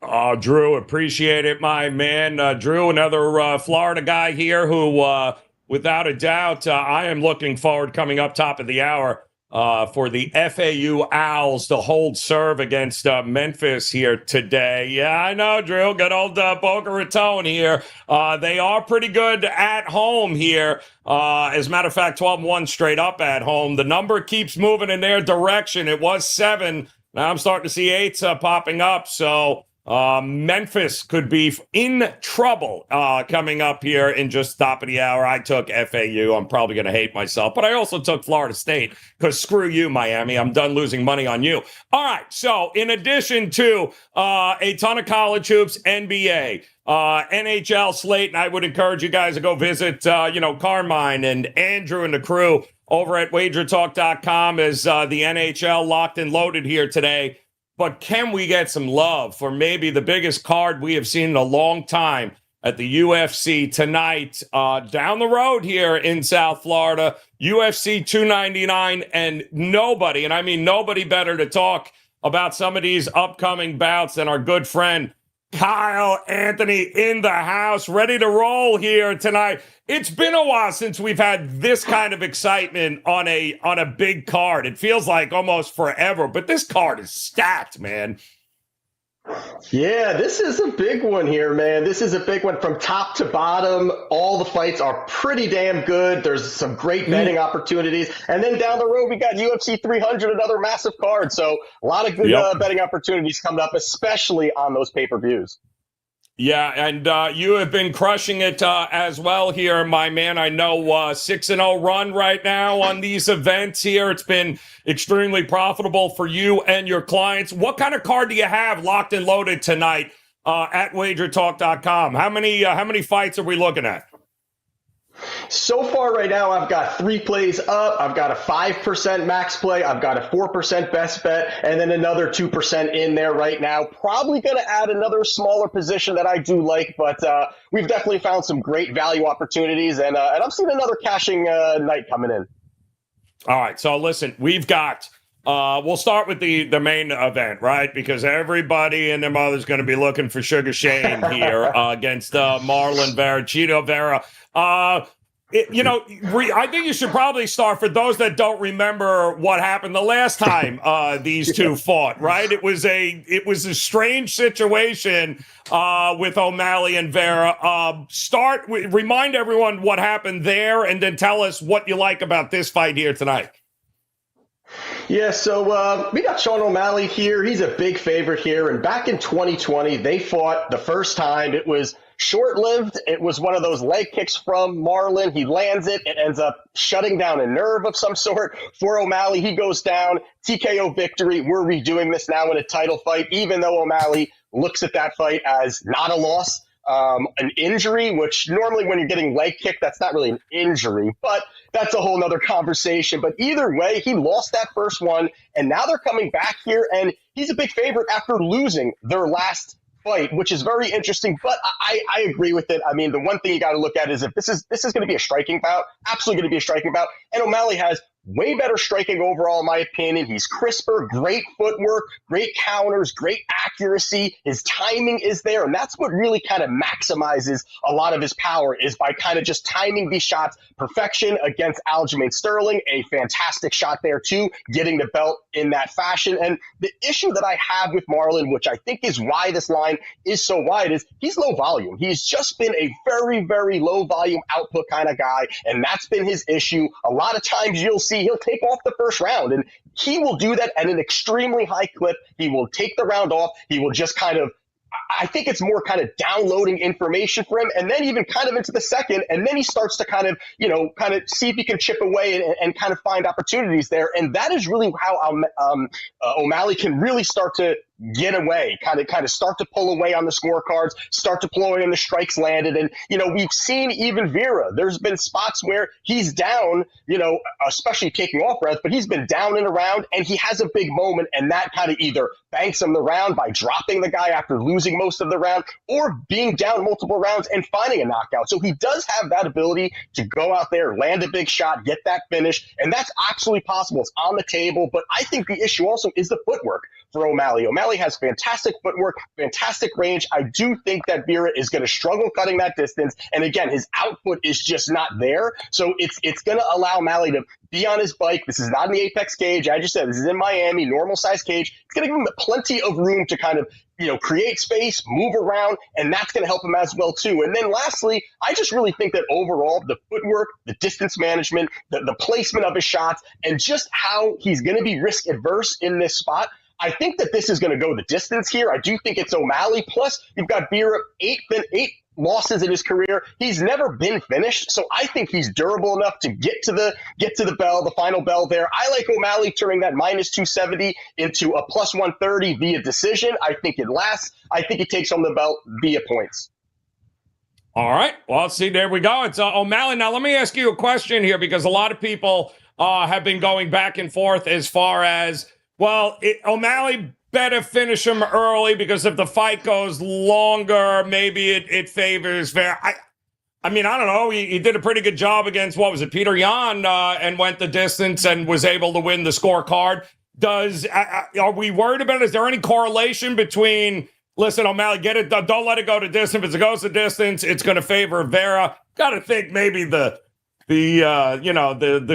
Oh, Drew, appreciate it, my man. Drew, another Florida guy here who, without a doubt, I am looking forward, coming up top of the hour, for the FAU Owls to hold serve against Memphis here today. Yeah, I know, Drew. Good old Boca Raton here. They are pretty good at home here. As a matter of fact, 12-1 straight up at home. The number keeps moving in their direction. It was 7. Now I'm starting to see 8s popping up. So Memphis could be in trouble coming up here in just top of the hour. I took FAU. I'm probably going to hate myself, but I also took Florida State because screw you, Miami. I'm done losing money on you. All right. So in addition to a ton of college hoops, NBA, NHL slate, and I would encourage you guys to go visit, Carmine and Andrew and the crew over at WagerTalk.com as the NHL locked and loaded here today. But can we get some love for maybe the biggest card we have seen in a long time at the UFC tonight down the road here in South Florida, UFC 299, and nobody, and I mean nobody better to talk about some of these upcoming bouts than our good friend Kyle Anthony in the house, ready to roll here tonight. It's been a while since we've had this kind of excitement on a big card. It feels like almost forever, but this card is stacked, man. Yeah, this is a big one here, man. This is a big one from top to bottom. All the fights are pretty damn good. There's some great betting opportunities. And then down the road, we got UFC 300, another massive card. So a lot of good betting opportunities coming up, especially on those pay-per-views. Yeah, and you have been crushing it as well here, my man. I know 6-0 run right now on these events here. It's been extremely profitable for you and your clients. What kind of card do you have locked and loaded tonight at WagerTalk.com? How many fights are we looking at? So far right now, I've got 3 plays up. I've got a 5% max play. I've got a 4% best bet, and then another 2% in there right now. Probably going to add another smaller position that I do like, but we've definitely found some great value opportunities, and I'm seeing another cashing night coming in. All right, so listen, we've got we'll start with the main event, right? Because everybody and their mother's going to be looking for Sugar Shane here against Marlon Vera, Cheeto Vera. I think you should probably start, for those that don't remember what happened the last time these two fought, right? It was a strange situation with O'Malley and Vera. Remind everyone what happened there, and then tell us what you like about this fight here tonight. Yeah, so we got Sean O'Malley here. He's a big favorite here. And back in 2020, they fought the first time. It was short-lived. It was one of those leg kicks from Marlon. He lands it. It ends up shutting down a nerve of some sort for O'Malley. He goes down. TKO victory. We're redoing this now in a title fight, even though O'Malley looks at that fight as not a loss. An injury, which normally when you're getting leg kicked, that's not really an injury, but that's a whole nother conversation. But either way, he lost that first one, and now they're coming back here, and he's a big favorite after losing their last fight, which is very interesting. But I agree with it. I mean, the one thing you got to look at is if this is going to be a striking bout, absolutely going to be a striking bout, and O'Malley has way better striking overall, in my opinion. He's crisper, great footwork, great counters, great accuracy. His timing is there, and that's what really kind of maximizes a lot of his power, is by kind of just timing these shots. Perfection against Aljamain Sterling, a fantastic shot there too, getting the belt in that fashion. And the issue that I have with Marlon, which I think is why this line is so wide, is he's low volume. He's just been a very, very low volume output kind of guy, and that's been his issue. A lot of times you'll see he'll take off the first round, and he will do that at an extremely high clip. He will take the round off. He will just kind of, I think it's more kind of downloading information for him, and then even kind of into the second, and then he starts to kind of see if he can chip away and kind of find opportunities there. And that is really how O'Malley can really start to get away, kind of start to pull away on the scorecards, start to pull away on the strikes landed. And, we've seen even Vera, there's been spots where he's down, especially taking off rounds, but he's been down and around, and he has a big moment, and that kind of either banks him the round by dropping the guy after losing most of the round, or being down multiple rounds and finding a knockout. So he does have that ability to go out there, land a big shot, get that finish, and that's absolutely possible. It's on the table, but I think the issue also is the footwork for O'Malley. O'Malley has fantastic footwork, fantastic range. I do think that Vera is going to struggle cutting that distance. And again, his output is just not there. So it's going to allow O'Malley to be on his bike. This is not in the Apex cage. I just said this is in Miami, normal size cage. It's going to give him plenty of room to kind of create space, move around, and that's going to help him as well, too. And then lastly, I just really think that overall, the footwork, the distance management, the placement of his shots, and just how he's going to be risk adverse in this spot, I think that this is going to go the distance here. I do think it's O'Malley. Plus, you've got Vera, eight losses in his career. He's never been finished, so I think he's durable enough to get to the bell, the final bell there. I like O'Malley turning that minus 270 into a plus 130 via decision. I think it lasts. I think he takes home the belt via points. All right. Well, see, there we go. It's O'Malley. Now, let me ask you a question here, because a lot of people have been going back and forth as far as, well, O'Malley better finish him early, because if the fight goes longer, maybe it favors Vera. I mean, I don't know. He did a pretty good job against, what was it, Peter Yan, and went the distance and was able to win the scorecard. Are we worried about it? Is there any correlation between, listen, O'Malley, get it, don't let it go to distance. If it goes to distance, it's going to favor Vera. Got to think maybe the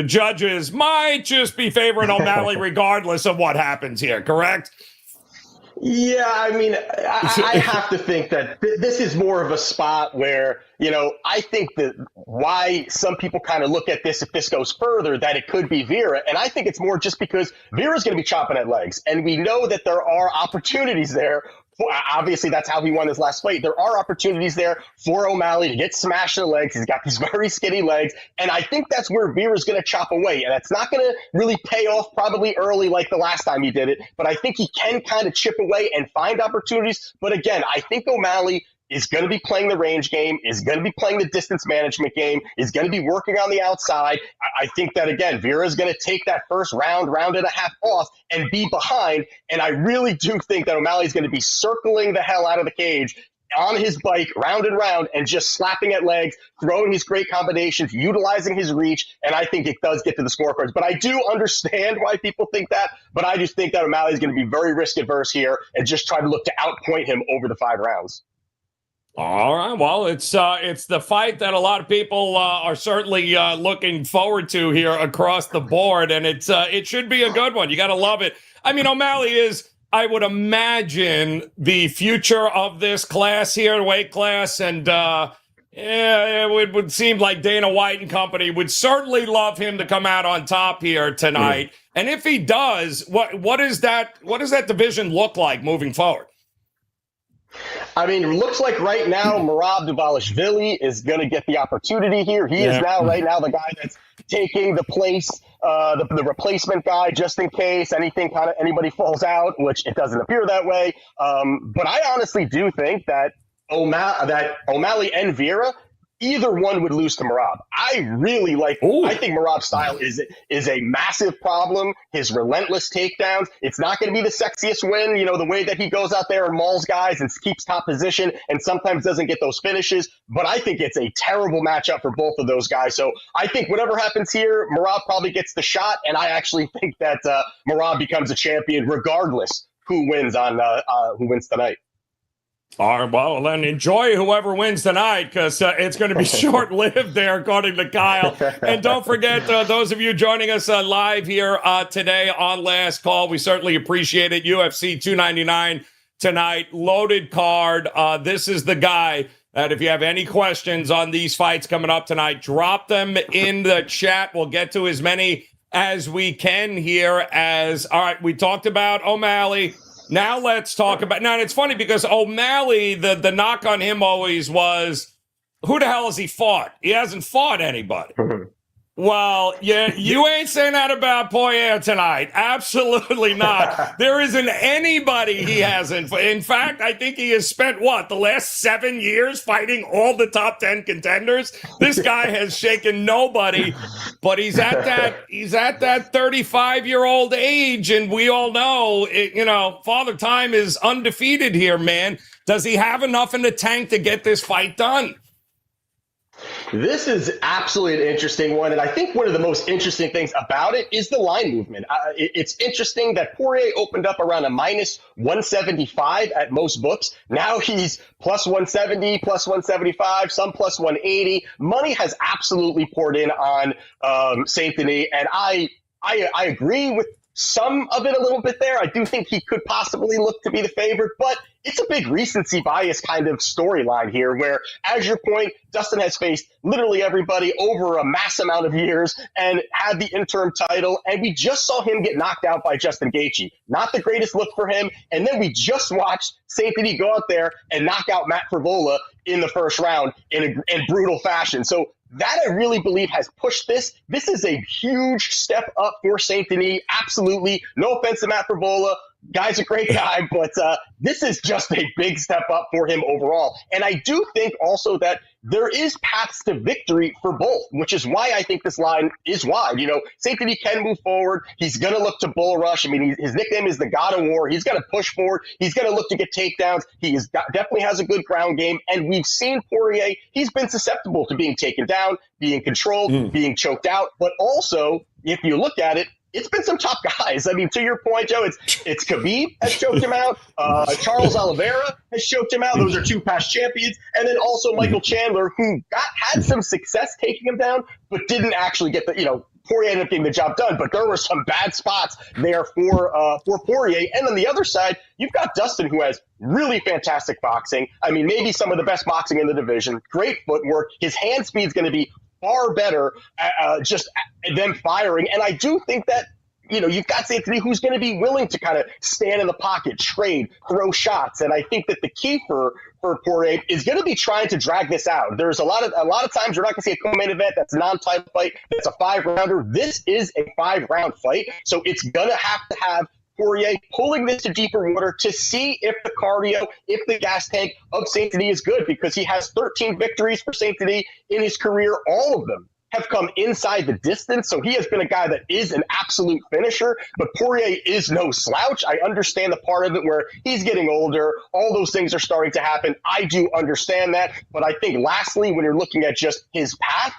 judges might just be favoring O'Malley regardless of what happens here, correct? Yeah, I mean, I have to think that this is more of a spot where, I think that why some people kind of look at this, if this goes further, that it could be Vera. And I think it's more just because Vera's going to be chopping at legs. And we know that there are opportunities there. Obviously, that's how he won his last fight. There are opportunities there for O'Malley to get smashed in the legs. He's got these very skinny legs. And I think that's where Vera's going to chop away. And that's not going to really pay off probably early like the last time he did it. But I think he can kind of chip away and find opportunities. But again, I think O'Malley is going to be playing the range game, is going to be playing the distance management game, is going to be working on the outside. I think that, again, Vera is going to take that first round and a half off and be behind. And I really do think that O'Malley is going to be circling the hell out of the cage on his bike, round and round, and just slapping at legs, throwing his great combinations, utilizing his reach, and I think it does get to the scorecards. But I do understand why people think that, but I just think that O'Malley is going to be very risk-averse here and just try to look to outpoint him over the 5 rounds. All right. Well, it's the fight that a lot of people are certainly looking forward to here across the board, and it should be a good one. You got to love it. I mean, O'Malley is, I would imagine, the future of this class here, weight class, and it would seem like Dana White and company would certainly love him to come out on top here tonight. And if he does, what does that division look like moving forward? I mean, it looks like right now Merab Dvalishvili is going to get the opportunity here. He is now right now the guy that's taking the place, the replacement guy, just in case anybody falls out, which it doesn't appear that way. But I honestly do think that O'Malley and Vera, either one would lose to Merab. I really like. Ooh. I think Merab's style is a massive problem. His relentless takedowns. It's not going to be the sexiest win. The way that he goes out there and mauls guys and keeps top position, and sometimes doesn't get those finishes. But I think it's a terrible matchup for both of those guys. So I think whatever happens here, Merab probably gets the shot, and I actually think that Merab becomes a champion regardless who wins tonight. All right, well, then enjoy whoever wins tonight, because it's going to be short-lived there, according to Kyle. And don't forget, those of you joining us live here today on Last Call, we certainly appreciate it. UFC 299 tonight, loaded card. This is the guy that if you have any questions on these fights coming up tonight, drop them in the chat. We'll get to as many as we can here. All right, we talked about O'Malley. Now let's talk about, now it's funny because O'Malley, the knock on him always was, who the hell has he fought? He hasn't fought anybody. Well, yeah, you ain't saying that about Poirier tonight. Absolutely not. There isn't anybody he hasn't. In fact, I think he has spent, the last 7 years fighting all the top 10 contenders. This guy has shaken nobody, but he's at that 35-year-old age, and we all know, Father Time is undefeated here, man. Does he have enough in the tank to get this fight done? This is absolutely an interesting one, and I think one of the most interesting things about it is the line movement. It's interesting that Poirier opened up around a minus 175 at most books. Now he's plus 170, plus 175, some plus 180. Money has absolutely poured in on Saint Denis, and I agree with some of it a little bit there. I do think he could possibly look to be the favorite, but it's a big recency bias kind of storyline here where, as your point, Dustin has faced literally everybody over a mass amount of years and had the interim title, and we just saw him get knocked out by Justin Gaethje. Not the greatest look for him, and then we just watched Saint Denis go out there and knock out Matt Frevola in the first round in brutal fashion. So that I really believe has pushed this. This is a huge step up for Saint Denis. Absolutely. No offense to Matt Frevola. Guy's a great guy, but this is just a big step up for him overall. And I do think also that there is paths to victory for both, which is why I think this line is wide. Saint Denis can move forward. He's going to look to bull rush. I mean, his nickname is the God of War. He's going to push forward. He's going to look to get takedowns. He definitely has a good ground game. And we've seen Poirier, he's been susceptible to being taken down, being controlled, being choked out. But also, if you look at it, it's been some top guys. I mean, to your point, Joe, it's Khabib has choked him out. Charles Oliveira has choked him out. Those are two past champions. And then also Michael Chandler, who had some success taking him down, but didn't actually get Poirier ended up getting the job done. But there were some bad spots there for Poirier. And on the other side, you've got Dustin, who has really fantastic boxing. I mean, maybe some of the best boxing in the division. Great footwork. His hand speed's going to be far better just them firing. And I do think that, you've got Saint Denis who's going to be willing to kind of stand in the pocket, trade, throw shots. And I think that the key for Poirier is going to be trying to drag this out. There's a lot of times you're not going to see a co-main event that's a non-title fight. That's a 5-rounder. This is a 5-round fight. So it's going to have Poirier pulling this to deeper water to see if the cardio, if the gas tank of Saint Denis is good, because he has 13 victories for Saint Denis in his career. All of them have come inside the distance. So he has been a guy that is an absolute finisher, but Poirier is no slouch. I understand the part of it where he's getting older. All those things are starting to happen. I do understand that. But I think lastly, when you're looking at just his path,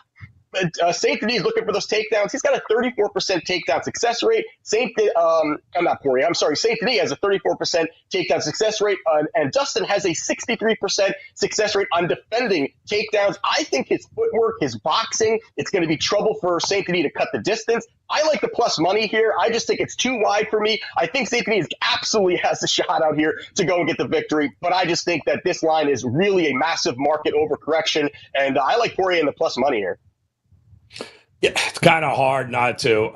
Saint Denis is looking for those takedowns. He's got a 34% takedown success rate. Saint Denis has a 34% takedown success rate, and Dustin has a 63% success rate on defending takedowns. I think his footwork, his boxing, it's going to be trouble for Saint Denis to cut the distance. I like the plus money here. I just think it's too wide for me. I think Saint Denis absolutely has a shot out here to go and get the victory, but I just think that this line is really a massive market overcorrection, and I like Poirier in the plus money here. Yeah, it's kind of hard not to.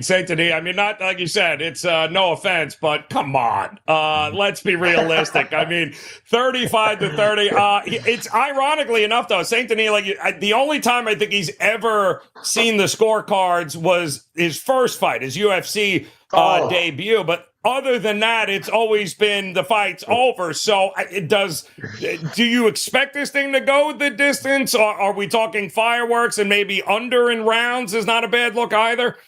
Saint Denis, not like you said, it's no offense, but come on. Let's be realistic. 35-30. It's ironically enough, though, Saint Denis, the only time I think he's ever seen the scorecards was his first fight, his UFC debut. But other than that, it's always been the fight's over. So do you expect this thing to go the distance? Or are we talking fireworks and maybe under in rounds is not a bad look either?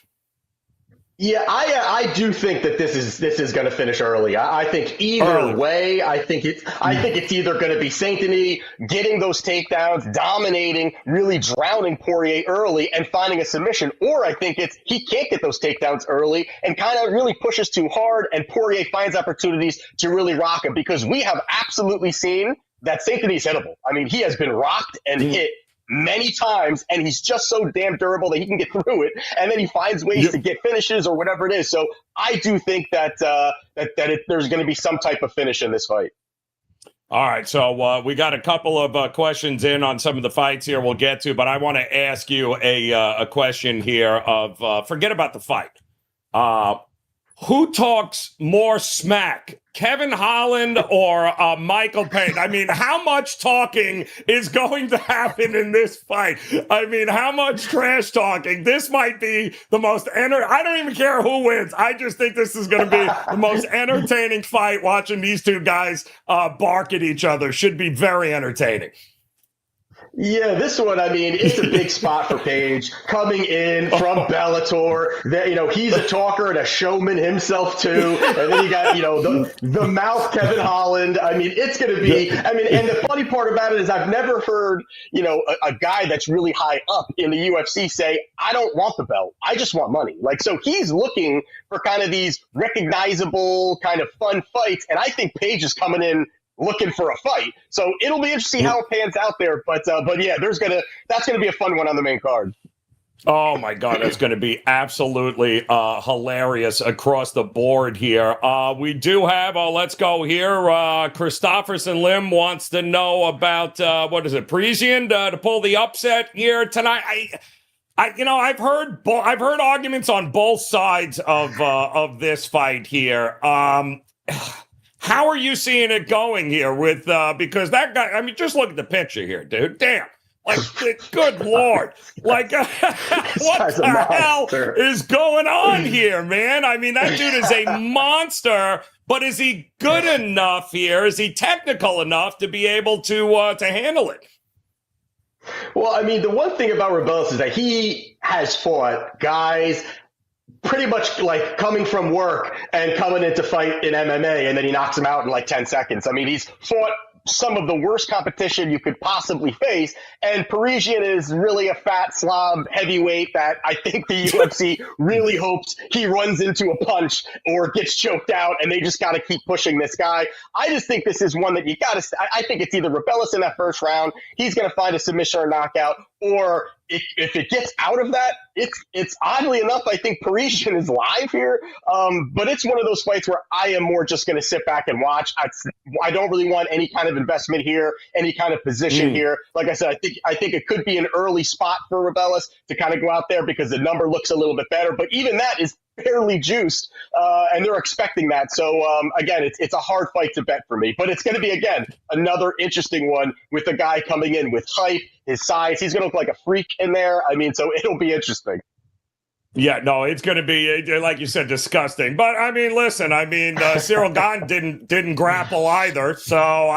Yeah, I do think that this is going to finish early. I think either way, I think it's either going to be Saint Denis getting those takedowns, dominating, really drowning Poirier early and finding a submission, or I think it's he can't get those takedowns early and kind of really pushes too hard, and Poirier finds opportunities to really rock him, because we have absolutely seen that Saint Denis is hittable. I mean, he has been rocked and hit many times, and he's just so damn durable that he can get through it, and then he finds ways to get finishes or whatever it is. So I do think that there's going to be some type of finish in this fight. All right, so we got a couple of questions in on some of the fights here we'll get to, but I want to ask you a question here of forget about the fight. Who talks more smack, Kevin Holland or Michael Peay? I mean, how much talking is going to happen in this fight? I mean, how much trash talking? This might be the most I don't even care who wins. I just think this is going to be the most entertaining fight. Watching these two guys bark at each other should be very entertaining. Yeah, this one, I mean, it's a big spot for Paige coming in from Bellator. That, he's a talker and a showman himself too. And then you got, the mouth Kevin Holland. I mean, it's going to be, and the funny part about it is I've never heard, a guy that's really high up in the UFC say, I don't want the belt. I just want money. So he's looking for kind of these recognizable kind of fun fights. And I think Paige is coming in looking for a fight. So it'll be interesting how it pans out there. But yeah, that's gonna be a fun one on the main card. Oh my God, that's going to be absolutely hilarious across the board here. We do have, let's go here. Christopherson Lim wants to know about Parisian to pull the upset here tonight. I've heard arguments on both sides of this fight here. How are you seeing it going here with because that guy, just look at the picture here, dude. Damn. Good Lord. What the hell is going on here, man? I mean, that dude is a monster, but is he good enough here? Is he technical enough to be able to handle it? Well, I mean, the one thing about Rebellis is that he has fought guys pretty much like coming from work and coming in to fight in MMA, and then he knocks him out in 10 seconds. I mean, he's fought some of the worst competition you could possibly face, and Parisian is really a fat slob heavyweight that I think the UFC really hopes he runs into a punch or gets choked out, and they just got to keep pushing this guy. I just think this is one that you got to – I think it's either Rebellis in that first round, he's going to find a submission or knockout, or if it gets out of that, it's oddly enough, I think Parisian is live here. But it's one of those fights where I am more just going to sit back and watch. I don't really want any kind of investment here, any kind of position here. Like I said, I think it could be an early spot for Rebellis to kind of go out there because the number looks a little bit better. But even that is fairly juiced, and they're expecting that. So, again, it's a hard fight to bet for me. But it's going to be, again, another interesting one with a guy coming in with height, his size. He's going to look like a freak in there. I mean, so it'll be interesting. Yeah, no, it's going to be, like you said, disgusting. But I mean, listen, Cyril Gane didn't grapple either, so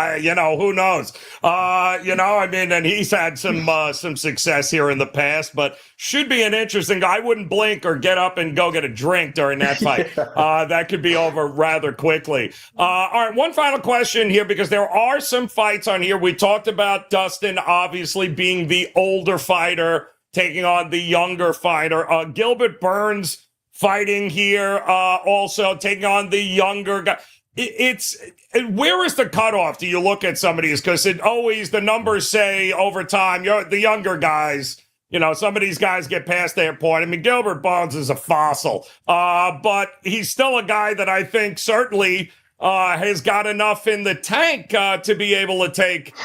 who knows? And he's had some success here in the past, but should be an interesting. I wouldn't blink or get up and go get a drink during that fight. That could be over rather quickly. All right, one final question here because there are some fights on here. We talked about Dustin obviously being the older fighter, taking on the younger fighter. Gilbert Burns fighting here, also taking on the younger guy. Where is the cutoff? Do you look at some of these? Because the numbers say over time, the younger guys, some of these guys get past their point. I mean, Gilbert Burns is a fossil, but he's still a guy that I think certainly has got enough in the tank to be able to take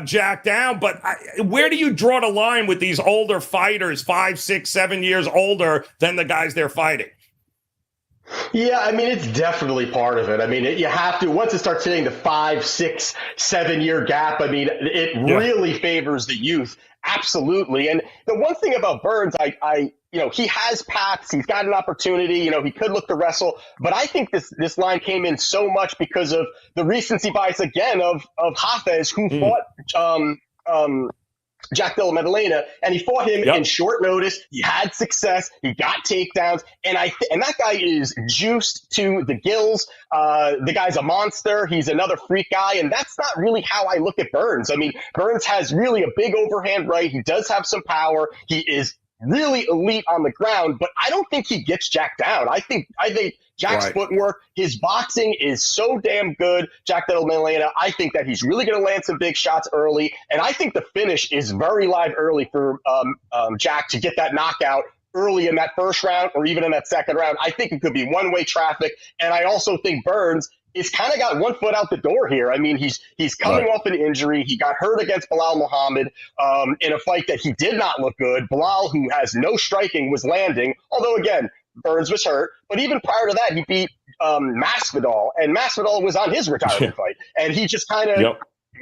Jack down. But where do you draw the line with these older fighters, 5, 6, 7 years older than the guys they're fighting? Yeah, I mean, it's definitely part of it. I mean, you have to, once it starts hitting the 5, 6, 7 year gap, I mean, it really favors the youth. Absolutely. And the one thing about Burns, he has paths. He's got an opportunity. He could look to wrestle. But I think this line came in so much because of the recency bias, again, of Hafez, who fought Jack Della Maddalena, and he fought him in short notice. He had success. He got takedowns. And that guy is juiced to the gills. The guy's a monster. He's another freak guy. And that's not really how I look at Burns. I mean, Burns has really a big overhand right. He does have some power. He is really elite on the ground, but I don't think he gets Jack down. I think Jack's footwork, his boxing is so damn good. Jack Della Maddalena, I think that he's really going to land some big shots early, and I think the finish is very live early for Jack to get that knockout early in that first round or even in that second round. I think it could be one-way traffic, and I also think Burns is kind of got one foot out the door here. I mean, he's coming off an injury. He got hurt against Bilal Muhammad in a fight that he did not look good. Bilal, who has no striking, was landing. Although, again, Burns was hurt. But even prior to that, he beat Masvidal, and Masvidal was on his retirement fight, and he just kind of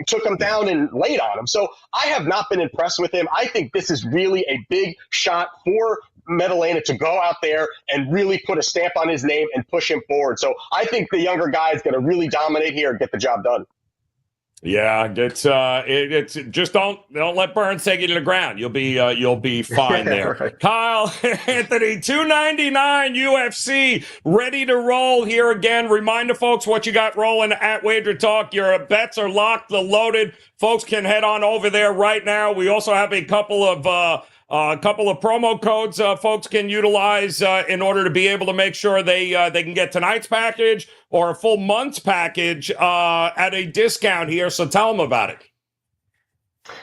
took him down and laid on him. So I have not been impressed with him. I think this is really a big shot for Medellena to go out there and really put a stamp on his name and push him forward. So I think the younger guy is going to really dominate here and get the job done. Yeah, it's just don't let Burns take you to the ground. You'll be fine there. Right. Kyle Anthony, 299 UFC, ready to roll here again. Remind the folks what you got rolling at WagerTalk. Your bets are locked, they're loaded. Folks can head on over there right now. We also have a couple of promo codes folks can utilize in order to be able to make sure they can get tonight's package or a full month's package at a discount here. So tell them about it.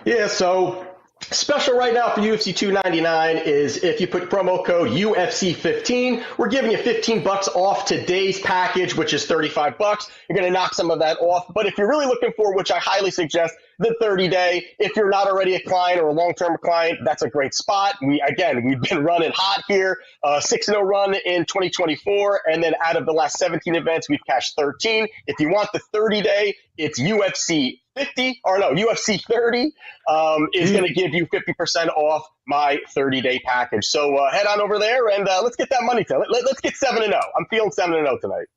Yeah, so special right now for UFC 299 is if you put promo code UFC15, we're giving you $15 off today's package, which is $35. You're going to knock some of that off. But if you're really looking for, which I highly suggest, the 30-day, if you're not already a client or a long-term client, that's a great spot. We've been running hot here, 6-0 run in 2024, and then out of the last 17 events, we've cashed 13. If you want the 30-day, it's UFC 30 is going to give you 50% off my 30-day package. So head on over there and let's get that money. Let's get 7-0. I'm feeling 7-0 tonight.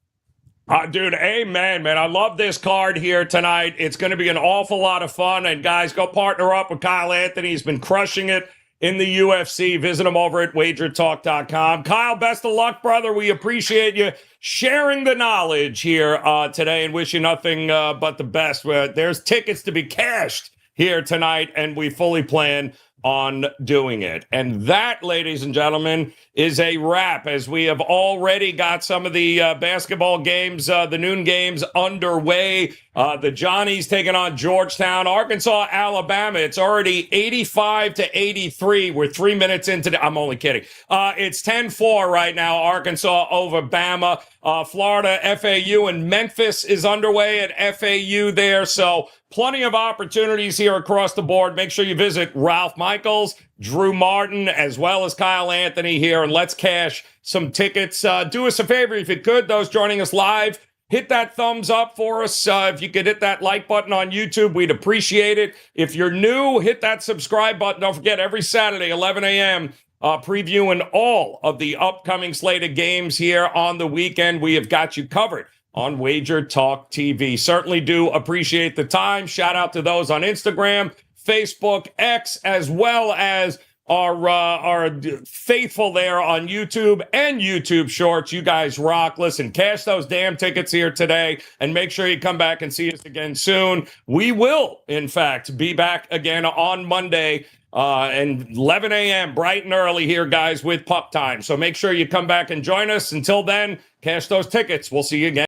Dude, amen, man. I love this card here tonight. It's going to be an awful lot of fun. And guys, go partner up with Kyle Anthony. He's been crushing it in the UFC. Visit him over at WagerTalk.com. Kyle, best of luck, brother. We appreciate you sharing the knowledge here today and wish you nothing but the best. There's tickets to be cashed here tonight, and we fully plan on doing it. And that, ladies and gentlemen, is a wrap, as we have already got some of the basketball games, the noon games underway. The Johnnies taking on Georgetown, Arkansas, Alabama. It's already 85-83. We're 3 minutes into I'm only kidding. It's 10-4 right now, Arkansas over Bama. Florida, FAU, and Memphis is underway at FAU there. So plenty of opportunities here across the board. Make sure you visit Ralph Michaels, Drew Martin, as well as Kyle Anthony here, and let's cash some tickets. Do us a favor, if you could, those joining us live, hit that thumbs up for us. If you could hit that like button on YouTube, we'd appreciate it. If you're new, hit that subscribe button. Don't forget, every Saturday, 11 a.m., previewing all of the upcoming slate of games here on the weekend. We have got you covered on Wager Talk TV. Certainly do appreciate the time. Shout out to those on Instagram, Facebook, X, as well as our faithful there on YouTube and YouTube Shorts. You guys rock. Listen, cash those damn tickets here today and make sure you come back and see us again soon. We will, in fact, be back again on Monday and 11 a.m. bright and early here, guys, with Puck Time. So make sure you come back and join us. Until then, cash those tickets. We'll see you again.